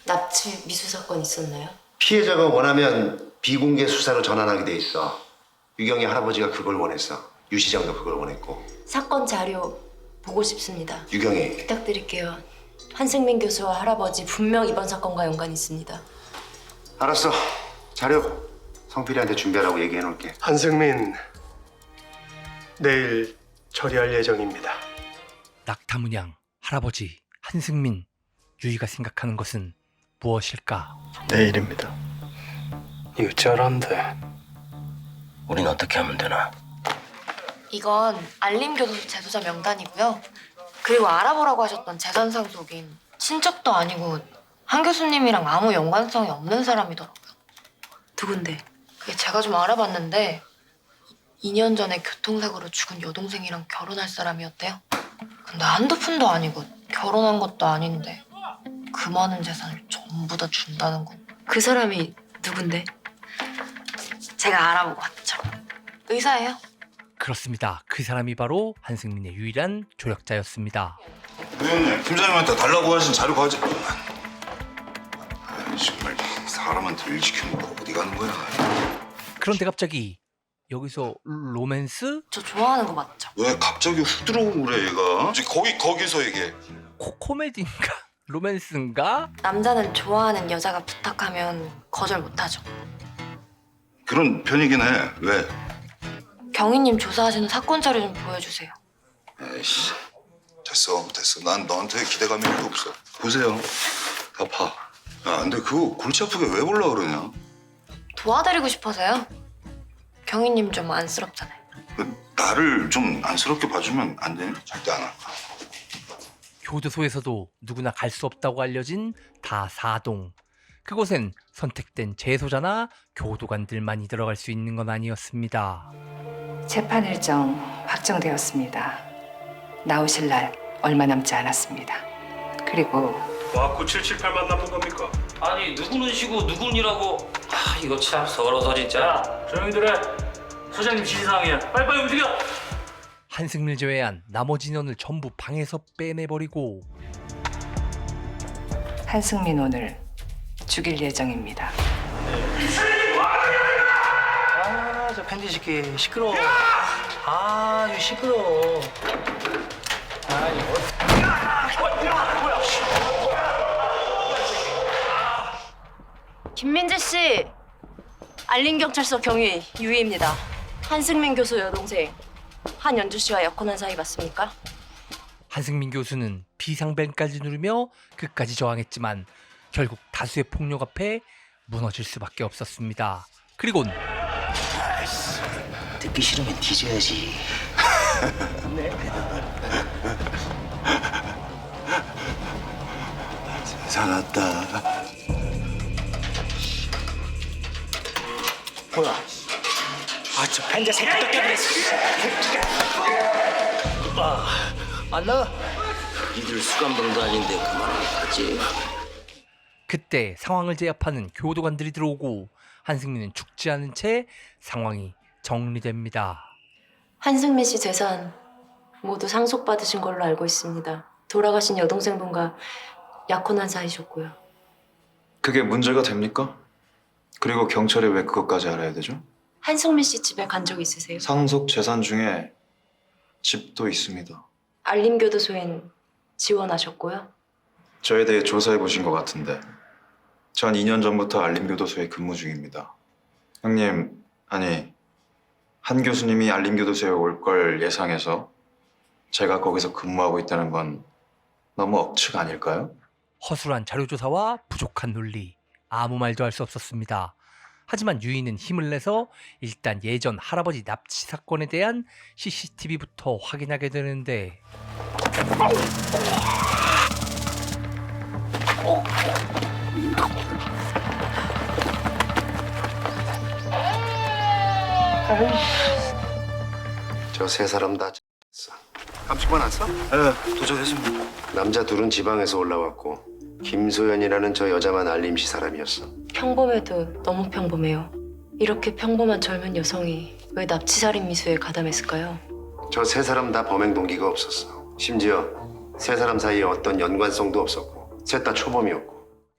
납치 미수 사건 있었나요?
피해자가 원하면 비공개 수사로 전환하게 돼 있어. 유경이 할아버지가 그걸 원했어. 유 시장도 그걸 원했고.
사건 자료 보고 싶습니다.
유경이.
부탁드릴게요. 한승민 교수와 할아버지 분명 이번 사건과 연관이 있습니다.
알았어. 자료 성필이한테 준비하라고 얘기해 놓을게.
한승민 내일 처리할 예정입니다.
낙타 문양 할아버지 한승민 유희가 생각하는 것은 무엇일까?
내일입니다. 이거 쩔한데.
우린 어떻게 하면 되나?
이건 알림교도소 재소자 명단이고요. 그리고 알아보라고 하셨던 재산 상속인 친척도 아니고 한 교수님이랑 아무 연관성이 없는 사람이더라고요.
누군데?
그게 제가 좀 알아봤는데 2년 전에 교통사고로 죽은 여동생이랑 결혼할 사람이었대요. 근데 한두 푼도 아니고 결혼한 것도 아닌데 그 많은 재산을 전부 다 준다는 건.
그 사람이 누군데?
제가 알아보고 왔죠. 의사예요.
그렇습니다. 그 사람이 바로 한승민의 유일한 조력자였습니다.
의원님, 팀장님한테 달라고 하신 자료 가지. 정말 사람한테 일 시켜놓고 어디 가는 거야?
그런데 갑자기 여기서 로맨스?
저 좋아하는 거 맞죠?
왜 갑자기 훅 들어오고 그래 얘가? 이제 거기서 얘기해.
코미디인가? 로맨스인가?
남자는 좋아하는 여자가 부탁하면 거절 못하죠.
그런 편이긴 해. 왜?
경위님 조사하시는 사건 자료 좀 보여주세요.
에이씨, 됐어. 난 너한테 기대감이 1도 없어. 보세요. 다 봐. 야, 근데 그거 골치 아프게 왜 보려고 그러냐?
도와드리고 싶어서요. 경위님 좀 안쓰럽잖아요.
나를 좀 안쓰럽게 봐주면 안 되니? 절대 안 할 거야.
교도소에서도 누구나 갈 수 없다고 알려진 다사동. 그곳엔 선택된 재소자나 교도관들만이 들어갈 수 있는 건 아니었습니다.
재판 일정 확정되었습니다. 나오실 날 얼마 남지 않았습니다. 그리고
와꾸 778만 남은 겁니까?
아니 누구는 쉬고 누구는 일하고 이거 참 서러서 진짜.
조용히들 해. 소장님 지시사항이야. 빨리빨리 움직여.
한승민을 제외한 나머지 인원을 전부 방에서 빼내버리고
한승민 오늘 죽일 예정입니다.
저 팬티 새끼 시끄러워. 아주 시끄러워.
김민재 씨, 알림경찰서 경위 유희입니다. 한승민 교수 여동생 한연주 씨와 약혼한 사이 맞습니까?
한승민 교수는 비상벨까지 누르며 끝까지 저항했지만 결국 다수의 폭력 앞에 무너질 수밖에 없었습니다. 그리곤
듣기 싫으면 뒤져야지.
살았다.
뭐야? 저 팬티 새끼 또 깨버렸어. 안 나가?
니들 수감병도 아닌데 그만하지.
그때 상황을 제압하는 교도관들이 들어오고 한승민은 죽지 않은 채 상황이 정리됩니다.
한승민 씨 재산 모두 상속받으신 걸로 알고 있습니다. 돌아가신 여동생분과 약혼한 사이셨고요.
그게 문제가 됩니까? 그리고 경찰이 왜 그것까지 알아야 되죠?
한승민 씨 집에 간 적 있으세요?
상속 재산 중에 집도 있습니다.
알림교도소엔 지원하셨고요.
저에 대해 조사해 보신 것 같은데 전 2년 전부터 알림교도소에 근무 중입니다. 형님, 아니 한 교수님이 알림교도소에 올 걸 예상해서 제가 거기서 근무하고 있다는 건 너무 억측 아닐까요?
허술한 자료조사와 부족한 논리, 아무 말도 할 수 없었습니다. 하지만 유이는 힘을 내서 일단 예전 할아버지 납치 사건에 대한 CCTV부터 확인하게 되는데
저 세 사람 다 깜찍만 왔어? 네, 도착했습니다. 남자 둘은 지방에서 올라왔고 김소연이라는 저 여자만 알림시 사람이었어.
평범해도 너무 평범해요. 이렇게 평범한 젊은 여성이 왜 납치살인 미수에 가담했을까요?
저 세 사람 다 범행 동기가 없었어. 심지어 세 사람 사이에 어떤 연관성도 없었고 셋 다 초범이었고.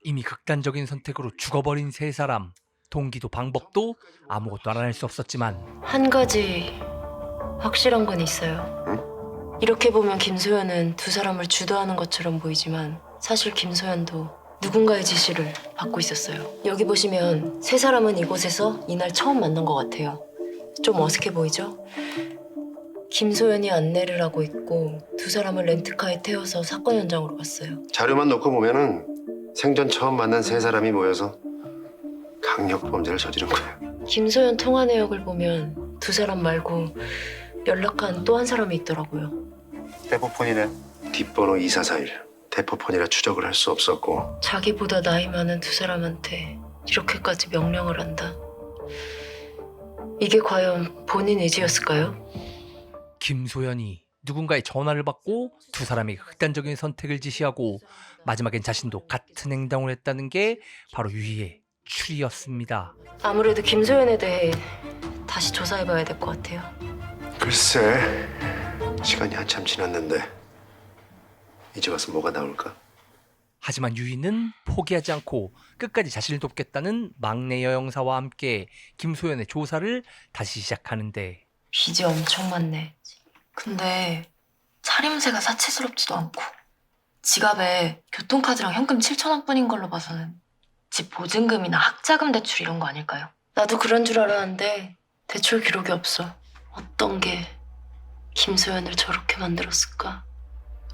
이미 극단적인 선택으로 죽어버린 세 사람. 동기도 방법도 아무것도 알아낼 수 없었지만
한 가지 확실한 건 있어요.
응?
이렇게 보면 김소연은 두 사람을 주도하는 것처럼 보이지만 사실 김소연도 누군가의 지시를 받고 있었어요. 여기 보시면 세 사람은 이곳에서 이날 처음 만난 것 같아요. 좀 어색해 보이죠? 김소연이 안내를 하고 있고 두 사람을 렌트카에 태워서 사건 현장으로 갔어요.
자료만 놓고 보면은 생전 처음 만난 세 사람이 모여서 강력 범죄를 저지른 거야.
김소연 통화 내역을 보면 두 사람 말고 연락한 또 한 사람이 있더라고요.
대포폰이네. 뒷번호 2441. 대포폰이라 추적을 할 수 없었고.
자기보다 나이 많은 두 사람한테 이렇게까지 명령을 한다. 이게 과연 본인 의지였을까요?
김소연이 누군가의 전화를 받고 두 사람이 극단적인 선택을 지시하고 마지막엔 자신도 같은 행동을 했다는 게 바로 유희의 추리였습니다.
아무래도 김소연에 대해 다시 조사해봐야 될 것 같아요.
글쎄, 시간이 한참 지났는데 이제 와서 뭐가 나올까?
하지만 유희는 포기하지 않고 끝까지 자신을 돕겠다는 막내 여영사와 함께 김소연의 조사를 다시 시작하는데
빚이 엄청 많네. 근데 차림새가 사치스럽지도 않고 지갑에 교통카드랑 현금 7,000원뿐인 걸로 봐서는 집 보증금이나 학자금 대출 이런 거 아닐까요?
나도 그런 줄 알았는데 대출 기록이 없어. 어떤 게 김소연을 저렇게 만들었을까?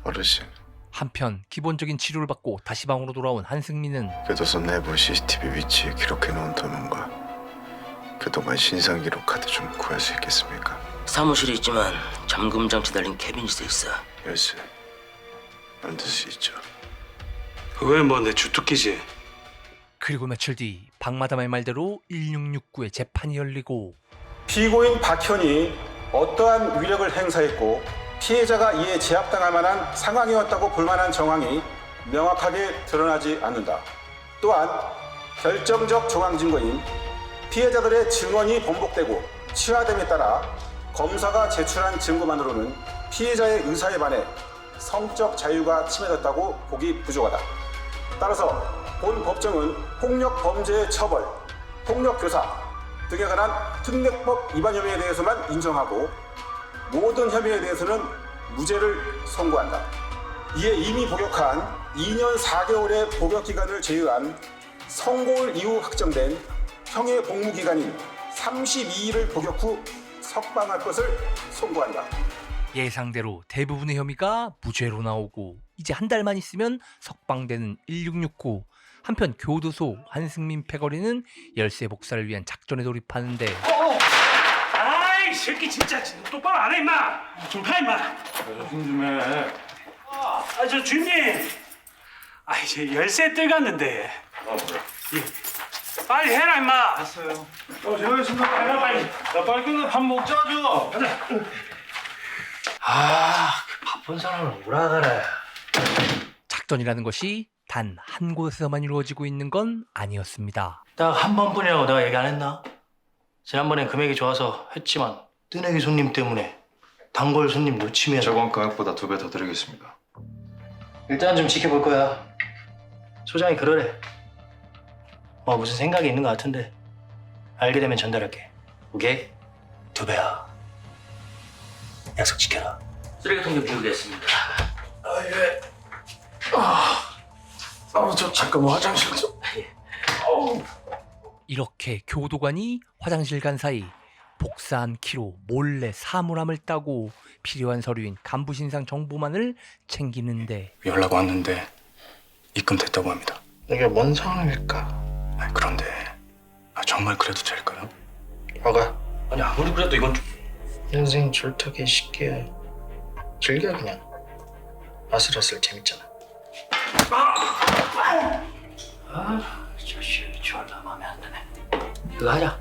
어르신,
한편 기본적인 치료를 받고 다시 방으로 돌아온 한승민은
교도소 내부 CCTV 위치에 기록해놓은 도면과 그동안 신상 기록 카드 좀 구할 수 있겠습니까?
사무실에 있지만 잠금 장치 달린 캐비닛에 있어.
열쇠 반드시 있죠.
그거야 뭐 내 주특기지.
그리고 며칠 뒤 박마담의 말대로 1669의 재판이 열리고
피고인 박현이 어떠한 위력을 행사했고 피해자가 이에 제압당할 만한 상황이었다고 볼 만한 정황이 명확하게 드러나지 않는다. 또한 결정적 정황 증거인 피해자들의 증언이 번복되고 치하됨에 따라 검사가 제출한 증거만으로는 피해자의 의사에 반해 성적 자유가 침해됐다고 보기 부족하다. 따라서 본 법정은 폭력 범죄의 처벌, 폭력 교사 등에 관한 특례법 위반 혐의에 대해서만 인정하고 모든 혐의에 대해서는 무죄를 선고한다. 이에 이미 복역한 2년 4개월의 복역 기간을 제외한 선고일 이후 확정된 형의 복무 기간인 32일을 복역 후 석방할 것을 선고한다.
예상대로 대부분의 혐의가 무죄로 나오고 이제 한 달만 있으면 석방되는 1669. 한편 교도소 한승민 패거리는 열쇠 복사를 위한 작전에 돌입하는데
아이 새끼 진짜 똑바로 안 해 임마. 좀 가 임마. 좀 해. 저 주임님. 이제 열쇠 떼갔는데. 그래. 빨리 해라 임마. 알았어요. 제가 하겠습니다. 빨리. 야 빨리 끝내 밥 먹자 좀. 가자.
그 바쁜 사람을 오라가라.
작전이라는 것이 단 한 곳에서만 이루어지고 있는 건 아니었습니다.
딱 한 번뿐이라고 내가 얘기 안 했나? 지난번엔 금액이 좋아서 했지만 뜨내기 손님 때문에 단골 손님 놓치면
저번 금액보다 2배 더 드리겠습니다.
일단 좀 지켜볼 거야. 소장이 그러래. 무슨 생각이 있는 것 같은데 알게 되면 전달할게. 오케이? 2배야. 약속 지켜라. 쓰레기통 좀 비우겠습니다. 예.
저 잠깐만 화장실 좀.
이렇게 교도관이 화장실 간 사이 복사한 키로 몰래 사물함을 따고 필요한 서류인 간부신상 정보만을 챙기는데
연락 왔는데 입금됐다고 합니다. 이게 뭔 상황일까? 그런데 정말 그래도 될까요? 아니 아무리 그래도 이건 좀... 인생 줄타기 쉽게 즐겨 그냥. 아슬아슬 재밌잖아. 자식이 졸라 마음에 안 드네. 이거 하자.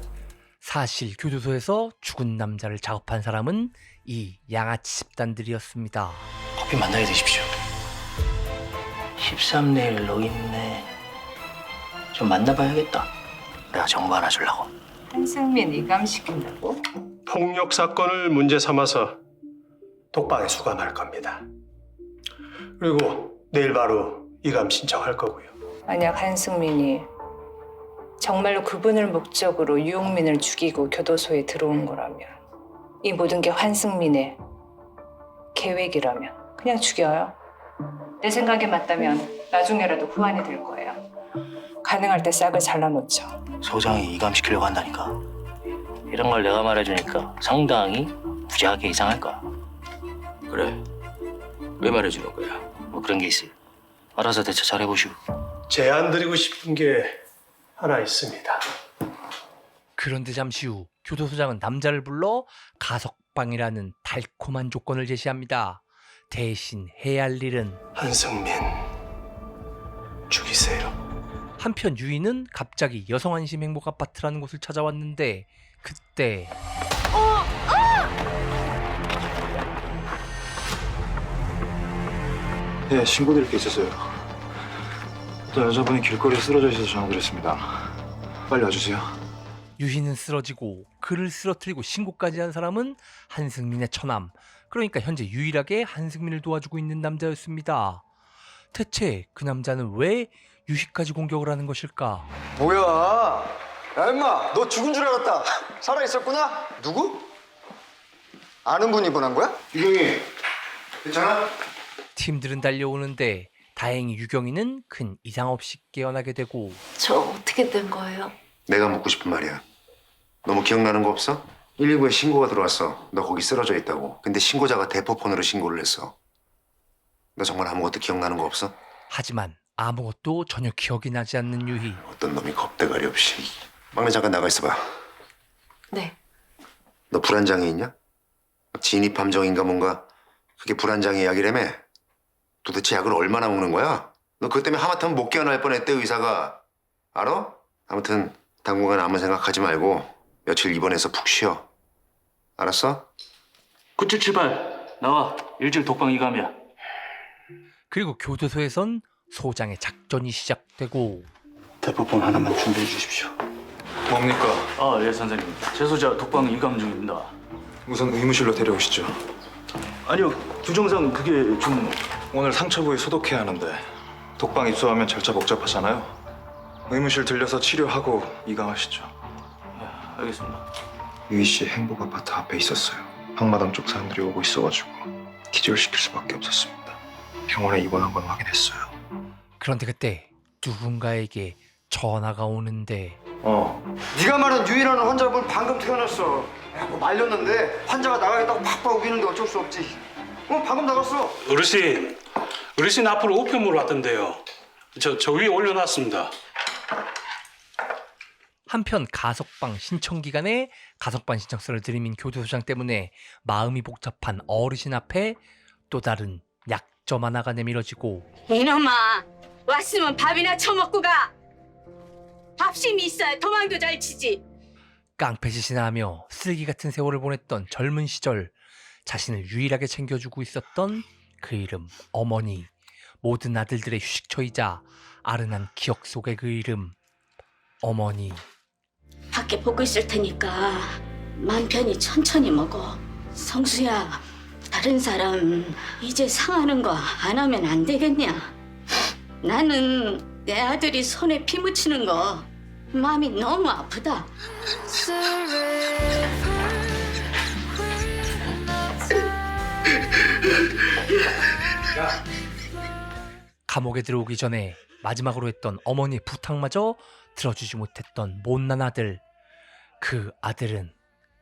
사실 교도소에서 죽은 남자를 작업한 사람은 이 양아치 집단들이었습니다.
커피 만나게 되십시오. 13내일 노인네. 좀 만나봐야겠다. 내가 정보 하나 주려고.
한승민 이감시킨다고?
폭력 사건을 문제 삼아서 독방에 수감할 겁니다. 그리고 내일 바로 이감 신청할 거고요.
만약 한승민이 정말로 그분을 목적으로 유용민을 죽이고 교도소에 들어온 거라면, 이 모든 게 한승민의 계획이라면 그냥 죽여요. 내 생각에 맞다면 나중에라도 후환이 될 거예요. 가능할 때 싹을 잘라놓죠.
소장이 이감시키려고 한다니까. 이런 걸 내가 말해주니까 상당히 부자하게 이상할 거야. 그래. 왜 말해주는 거야? 뭐 그런 게 있어요. 알아서 대처 잘해보시오.
제안 드리고 싶은 게 하나 있습니다.
그런데 잠시 후 교도소장은 남자를 불러 가석방이라는 달콤한 조건을 제시합니다. 대신 해야 할 일은
한승민 죽이세요.
한편 유희는 갑자기 여성 안심 행복 아파트라는 곳을 찾아왔는데 그때
예, 신고드릴 게 있어서요. 어떤 여자분이 길거리에 쓰러져 있어서 전화드렸습니다. 빨리 와주세요.
유희는 쓰러지고 그를 쓰러뜨리고 신고까지 한 사람은 한승민의 처남, 그러니까 현재 유일하게 한승민을 도와주고 있는 남자였습니다. 대체 그 남자는 왜 유희까지 공격을 하는 것일까?
뭐야? 야 임마, 너 죽은 줄 알았다. 살아 있었구나? 누구? 아는 분이 보낸 거야?
유경이, 괜찮아?
팀들은 달려오는데 다행히 유경이는 큰 이상 없이 깨어나게 되고.
저 어떻게 된 거예요?
내가 묻고 싶은 말이야. 너 뭐 기억나는 거 없어? 119에 신고가 들어왔어. 너 거기 쓰러져 있다고. 근데 신고자가 대포폰으로 신고를 했어. 너 정말 아무것도 기억나는 거 없어?
하지만 아무것도 전혀 기억이 나지 않는 유희.
어떤 놈이 겁대가리 없이. 막내 잠깐 나가 있어봐.
네.
너 불안장애 있냐? 진입함정인가 뭔가. 그게 불안장애 약이라며? 도대체 약을 얼마나 먹는 거야? 너 그것 때문에 하마터면 못 깨어날 뻔했대 의사가. 알아? 아무튼 당분간 아무 생각하지 말고 며칠 입원해서 푹 쉬어. 알았어?
9778 나와. 일질 독방 이감이야.
그리고 교도소에선 소장의 작전이 시작되고.
대포폰 하나만 준비해 주십시오.
뭡니까?
아, 예 선생님. 재소자 독방 이감 중입니다.
우선 의무실로 데려오시죠.
아니요, 규정상 그게 좀...
오늘 상처 부위 소독해야 하는데 독방 입소하면 절차 복잡하잖아요. 의무실 들려서 치료하고 이감하시죠.
알겠습니다.
유희 씨 행복 아파트 앞에 있었어요. 항마당 쪽 사람들이 오고 있어가지고 기절시킬 수밖에 없었습니다. 병원에 입원한 건 확인했어요.
그런데 그때 누군가에게 전화가 오는데.
네가 말한 유이라는 환자분 방금 태어났어. 뭐 말렸는데 환자가 나가겠다고 팍팍 우기는데 어쩔 수 없지. 방금 나갔어.
어르신 앞으로 우편물 왔던데요. 저 위에 올려놨습니다.
한편 가석방 신청 기간에 가석방 신청서를 들이민 교도소장 때문에 마음이 복잡한 어르신 앞에 또 다른 약점 하나가 내밀어지고.
이놈아, 왔으면 밥이나 처먹고 가. 밥심이 있어야 도망도 잘 치지.
깡패짓이나 하며 쓰레기 같은 세월을 보냈던 젊은 시절 자신을 유일하게 챙겨주고 있었던 그 이름 어머니. 모든 아들들의 휴식처이자 아른한 기억 속의 그 이름 어머니.
밖에 보고 있을 테니까 맘 편히 천천히 먹어. 성수야, 다른 사람 이제 상하는 거 안 하면 안 되겠냐? 나는 내 아들이 손에 피 묻히는 거 마음이 너무 아프다.
감옥에 들어오기 전에 마지막으로 했던 어머니의 부탁마저 들어주지 못했던 못난 아들. 그 아들은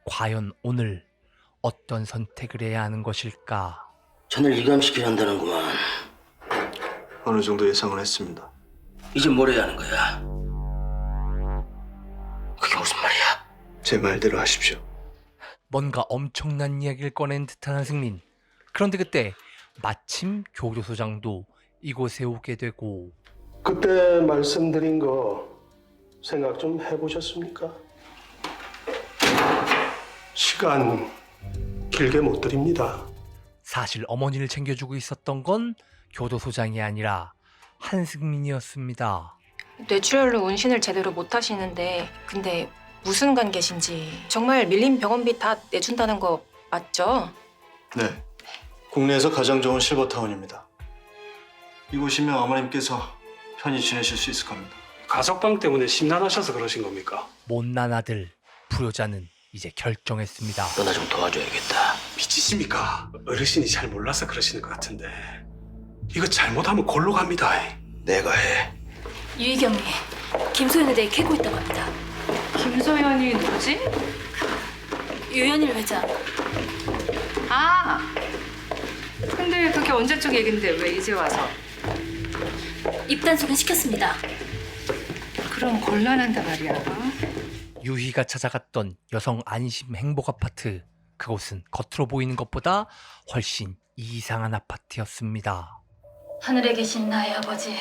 과연 오늘 어떤 선택을 해야 하는 것일까?
자네를 이감시켜야 한다는구만.
어느 정도 예상을 했습니다.
이제 뭘 해야 하는 거야? 그게 무슨 말이야?
제 말대로 하십시오.
뭔가 엄청난 이야기를 꺼낸 듯한 한승민. 그런데 그때 마침 교도소장도 이곳에 오게 되고.
그때 말씀드린 거 생각 좀 해보셨습니까? 시간 길게 못 드립니다.
사실 어머니를 챙겨주고 있었던 건 교도소장이 아니라 한승민이었습니다.
뇌출혈로 운신을 제대로 못 하시는데 근데 무슨 관계신지 정말 밀린 병원비 다 내준다는 거 맞죠?
네, 국내에서 가장 좋은 실버타운입니다. 이곳이면 어머님께서 편히 지내실 수 있을 겁니다.
가석방 때문에 심란하셔서 그러신 겁니까?
못난 아들 불효자는 이제 결정했습니다.
너 나 좀 도와줘야겠다.
미치십니까? 어르신이 잘 몰라서 그러시는 것 같은데 이거 잘못하면 골로 갑니다.
내가 해.
유희경이 김소연에 대해 캐고 있다고 합니다.
김소연이 누구지?
유연일 회장.
아, 근데 그게 언제적 얘긴데 왜 이제 와서?
입단속은 시켰습니다.
그럼 곤란한다 말이야.
유희가 찾아갔던 여성 안심 행복 아파트. 그곳은 겉으로 보이는 것보다 훨씬 이상한 아파트였습니다.
하늘에 계신 나의 아버지,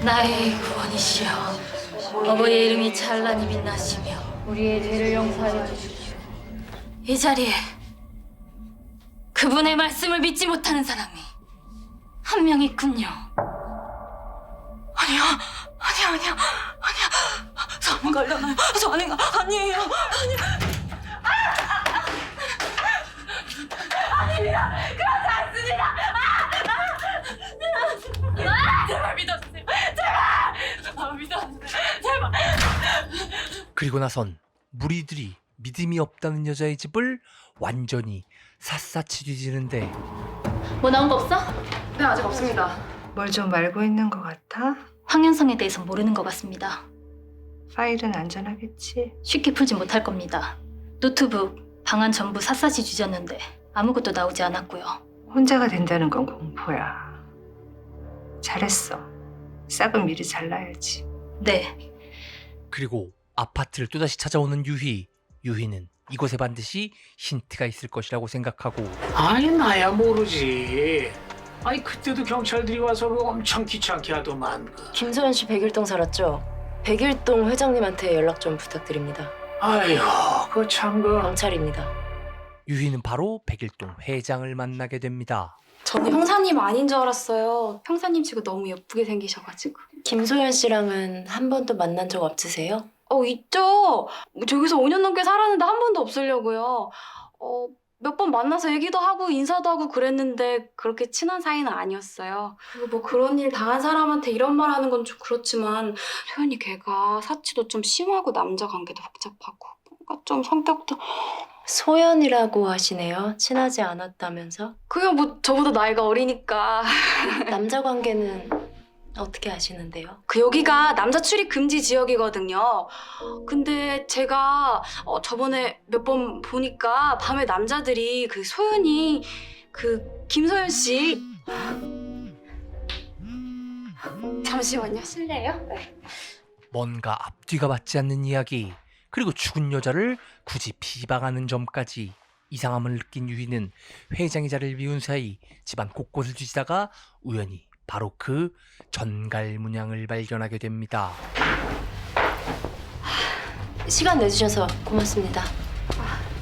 나의 구원이시여. 어버이의 이름이 찬란히 빛나시며 우리의 죄를 용서하여 주십시오. 이 자리에 그분의 말씀을 믿지 못하는 사람이 한 명 있군요.
아니야. 잘못 걸려나요? 저 아닌가? 아니에요.
아닙니다. 그렇지 않습니다. 제발 믿어주세요. 제발 믿어주세요. 제발.
그리고 나선 무리들이 믿음이 없다는 여자의 집을 완전히 샅샅이 뒤지는데
뭐 나온 거 없어?
네, 아직 없습니다.
뭘 좀 알고 있는 것 같아?
황현성에 대해서 모르는 것 같습니다.
파일은 안전하겠지?
쉽게 풀지 못할 겁니다. 노트북, 방안 전부 샅샅이 뒤졌는데 아무것도 나오지 않았고요.
혼자가 된다는 건 공포야. 잘했어. 싹은 미리 잘라야지.
네.
그리고 아파트를 또다시 찾아오는 유희는 이곳에 반드시 힌트가 있을 것이라고 생각하고
아니 나야 모르지. 아니 그때도 경찰들이 와서 엄청 귀찮게 하더만.
김소연 씨 백일동 살았죠? 백일동 회장님한테 연락 좀 부탁드립니다.
아이고 그 참 그.
경찰입니다.
유희는 바로 백일동 회장을 만나게 됩니다.
저는 형사님 아닌 줄 알았어요. 형사님 치고 너무 예쁘게 생기셔가지고.
김소연 씨랑은 한 번도 만난 적 없으세요?
있죠. 저기서 5년 넘게 살았는데 한 번도 없으려고요. 몇 번 만나서 얘기도 하고 인사도 하고 그랬는데 그렇게 친한 사이는 아니었어요. 그리고 뭐 그런 일 당한 사람한테 이런 말 하는 건 좀 그렇지만 소연이 걔가 사치도 좀 심하고 남자 관계도 복잡하고 뭔가 좀 성격도
소연이라고 하시네요. 친하지 않았다면서?
그게 뭐 저보다 나이가 어리니까.
남자 관계는 어떻게 아시는데요?
여기가 남자 출입 금지 지역이거든요. 근데 제가 저번에 몇 번 보니까 밤에 남자들이 그 소연이 김소연 씨 잠시만요. 실례요? 네.
뭔가 앞뒤가 맞지 않는 이야기 그리고 죽은 여자를 굳이 비방하는 점까지 이상함을 느낀 유희는 회장의 자리를 비운 사이 집안 곳곳을 뒤지다가 우연히 바로 그 전갈 문양을 발견하게 됩니다.
시간 내주셔서 고맙습니다.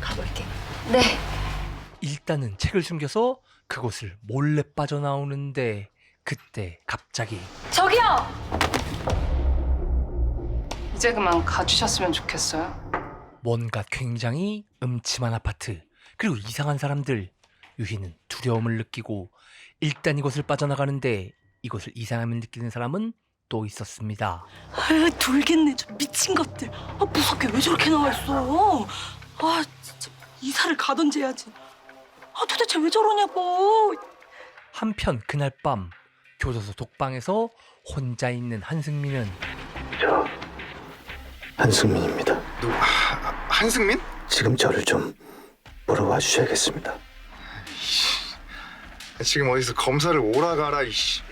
가볼게요.
네.
일단은 책을 숨겨서 그곳을 몰래 빠져나오는데 그때 갑자기
저기요!
이제 그만 가주셨으면 좋겠어요.
뭔가 굉장히 음침한 아파트 그리고 이상한 사람들. 유희는 두려움을 느끼고 일단 이곳을 빠져나가는데 이곳을 이상함을 느끼는 사람은 또 있었습니다.
돌겠네 저 미친 것들. 무섭게 왜 저렇게 나와있어. 진짜 이사를 가던지 해야지. 도대체 왜 저러냐고.
한편 그날 밤 교도소 독방에서 혼자 있는 한승민은
저 한승민입니다.
한승민?
지금 저를 좀 보러 와주셔야겠습니다.
지금 어디서 검사를 오라가라 이씨.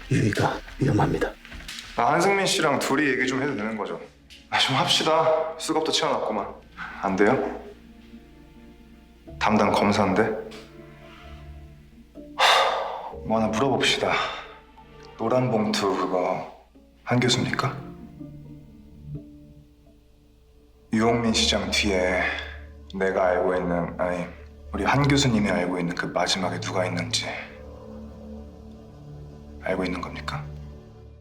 유희가 위험합니다.
한승민 씨랑 둘이 얘기 좀 해도 되는 거죠? 좀 합시다. 수갑도 채워놨구만. 안 돼요? 담당 검사인데? 뭐 하나 물어봅시다. 노란 봉투 그거 한 교수입니까? 유홍민 시장 뒤에 내가 알고 있는 우리 한 교수님이 알고 있는 그 마지막에 누가 있는지 알고 있는 겁니까?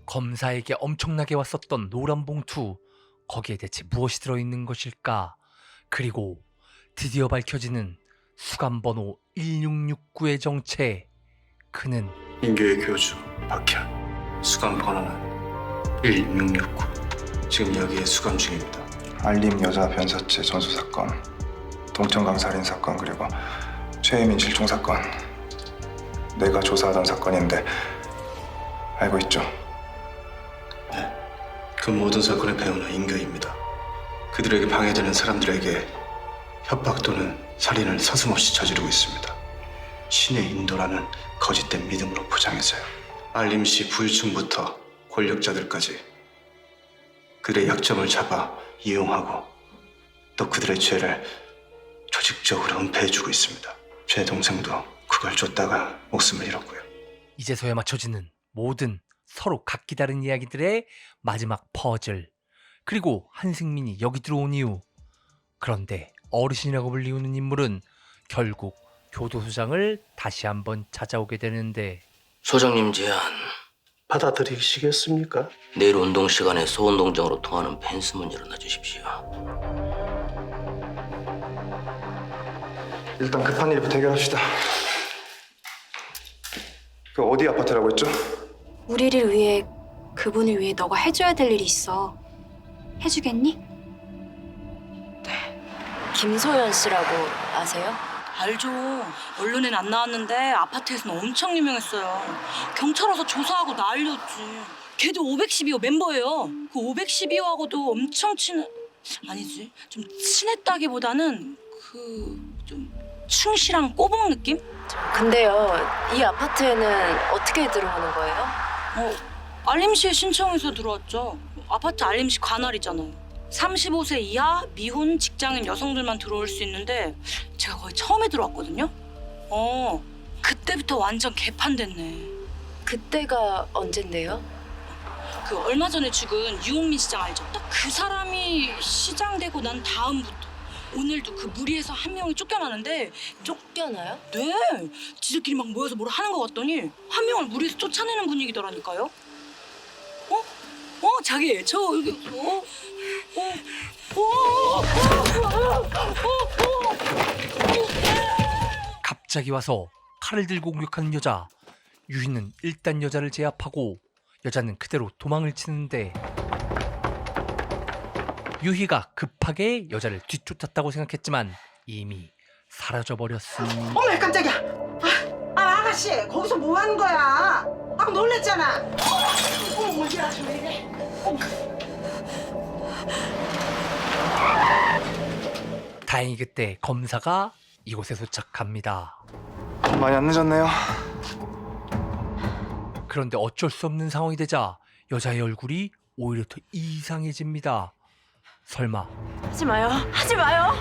검사에게 엄청나게 왔었던 노란 봉투 거기에 대체 무엇이 들어있는 것일까? 그리고 드디어 밝혀지는 수감번호 1669의 정체. 그는
인교의 교주 박현. 수감 번호는 1669. 지금 여기에 수감 중입니다.
알림 여자 변사체 전수 사건, 동천강 살인 사건 그리고 최혜민 실종 사건. 내가 조사하던 사건인데 알고 있죠?
네. 그 모든 사건의 배우는 인교입니다. 그들에게 방해되는 사람들에게 협박 또는 살인을 서슴없이 저지르고 있습니다. 신의 인도라는 거짓된 믿음으로 포장해서요. 알림시 부유층부터 권력자들까지 그들의 약점을 잡아 이용하고 또 그들의 죄를 조직적으로 은폐해주고 있습니다. 제 동생도 그걸 쫓다가 목숨을 잃었고요.
이제서야 맞춰지는 모든 서로 각기 다른 이야기들의 마지막 퍼즐. 그리고 한승민이 여기 들어온 이유. 그런데 어르신이라고 불리우는 인물은 결국 교도소장을 다시 한번 찾아오게 되는데,
소장님 제안,
받아들이시겠습니까?
내일 운동 시간에 소운동장으로 통하는 펜스문 열어놔 주십시오.
일단 급한 일부터 해결합시다. 그 어디 아파트라고 했죠?
우리를 위해, 그분을 위해 너가 해줘야 될 일이 있어. 해주겠니?
김소연 씨라고 아세요?
알죠. 언론엔 안 나왔는데 아파트에서는 엄청 유명했어요. 경찰 와서 조사하고 난리였지. 걔도 512호 멤버예요. 그 512호하고도 엄청 아니지. 좀 친했다기보다는 좀 충실한 꼬북 느낌?
근데요, 이 아파트에는 어떻게 들어오는 거예요?
알림시에 신청해서 들어왔죠. 아파트 알림시 관할이잖아요. 35세 이하 미혼 직장인 여성들만 들어올 수 있는데 제가 거의 처음에 들어왔거든요. 그때부터 완전 개판됐네.
그때가 언젠데요?
그 얼마 전에 죽은 유홍민 시장 알죠? 딱 그 사람이 시장 되고 난 다음부터 오늘도 그 무리에서 한 명이 쫓겨나는데.
쫓겨나요?
네. 지들끼리 막 모여서 뭐라 하는 것 같더니 한 명을 무리에서 쫓아내는 분위기더라니까요. 자기 저 여기
갑자기 와서 칼을 들고 공격하는 여자. 유희는 일단 여자를 제압하고 여자는 그대로 도망을 치는데, 유희가 급하게 여자를 뒤쫓았다고 생각했지만 이미 사라져버렸으니.
어머 깜짝이야. 아가씨 거기서 뭐 하는 거야? 놀랬잖아. 어머 몰기라 왜 이래.
다행히 그때 검사가 이곳에 도착합니다.
많이 안 늦었네요.
그런데 어쩔 수 없는 상황이 되자 여자의 얼굴이 오히려 더 이상해집니다. 설마
하지 마요. 하지 마요.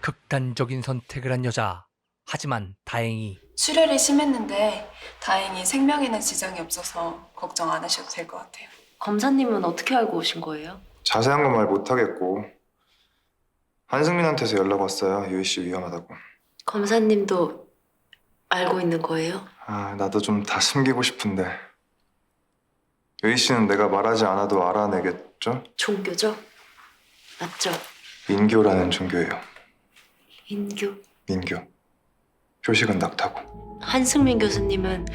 극단적인 선택을 한 여자. 하지만 다행히
출혈이 심했는데 다행히 생명에는 지장이 없어서 걱정 안 하셔도 될 것 같아요.
검사님은 어떻게 알고 오신 거예요?
자세한 건 말 못하겠고 한승민한테서 연락 왔어요. 유희 씨 위험하다고.
검사님도 알고 있는 거예요?
나도 좀 다 숨기고 싶은데 유희 씨는 내가 말하지 않아도 알아내겠죠?
종교죠? 맞죠?
인교라는 종교예요.
인교?
민교. 표식은 낙타고.
한승민 교수님은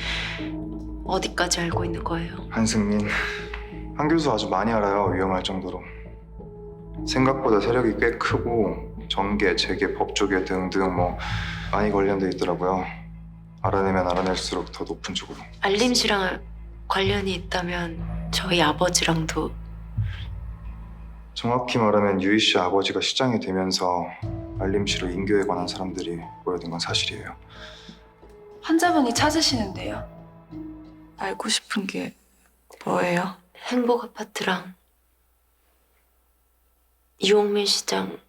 어디까지 알고 있는 거예요?
한승민 한 교수 아주 많이 알아요. 위험할 정도로. 생각보다 세력이 꽤 크고 정계, 재계, 법조계 등등 많이 관련돼 있더라고요. 알아내면 알아낼수록 더 높은 쪽으로.
알림시랑 관련이 있다면 저희 아버지랑도.
정확히 말하면 유희 씨 아버지가 시장이 되면서 알림시로 인교에 관한 사람들이 모여든 건 사실이에요.
환자분이 찾으시는데요. 알고 싶은 게 뭐예요?
행복 아파트랑 유홍민 시장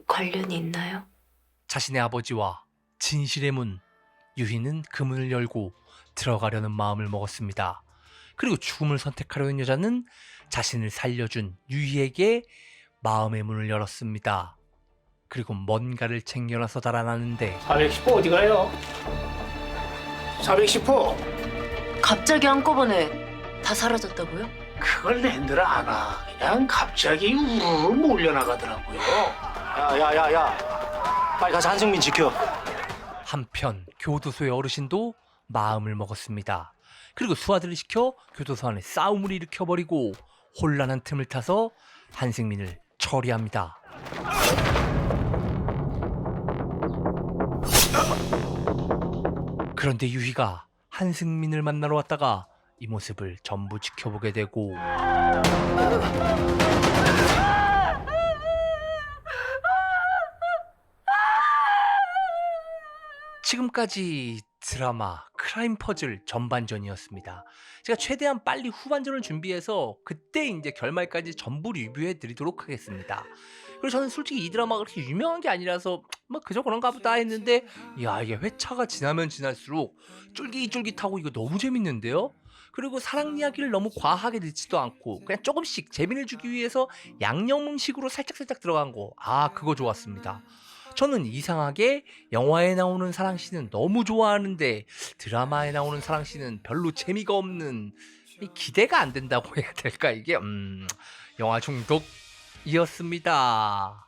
관련이 있나요?
자신의 아버지와 진실의 문. 유희는 그 문을 열고 들어가려는 마음을 먹었습니다. 그리고 죽음을 선택하려는 여자는 자신을 살려준 유희에게 마음의 문을 열었습니다. 그리고 뭔가를 챙겨놔서 달아나는데
410호 어디 가요? 410호.
갑자기 한꺼번에 다 사라졌다고요?
그걸 낸들 아나. 그냥 갑자기 우르르 몰려나가더라고요.
야야야야 빨리 가서 한승민 지켜.
한편 교도소의 어르신도 마음을 먹었습니다. 그리고 수하들을 시켜 교도소 안에 싸움을 일으켜버리고 혼란한 틈을 타서 한승민을 처리합니다. 그런데 유희가 한승민을 만나러 왔다가 이 모습을 전부 지켜보게 되고, 지금까지 드라마 크라임 퍼즐 전반전이었습니다. 제가 최대한 빨리 후반전을 준비해서 그때 이제 결말까지 전부 리뷰해 드리도록 하겠습니다. 그리고 저는 솔직히 이 드라마가 그렇게 유명한 게 아니라서 뭐 그저 그런가 보다 했는데, 야, 이게 회차가 지나면 지날수록 쫄깃쫄깃하고 이거 너무 재밌는데요? 그리고 사랑 이야기를 너무 과하게 넣지도 않고 그냥 조금씩 재미를 주기 위해서 양념 음식으로 살짝살짝 들어간 거, 아, 그거 좋았습니다. 저는 이상하게 영화에 나오는 사랑씬은 너무 좋아하는데 드라마에 나오는 사랑씬은 별로 재미가 없는, 기대가 안 된다고 해야 될까 이게. 영화 중독이었습니다.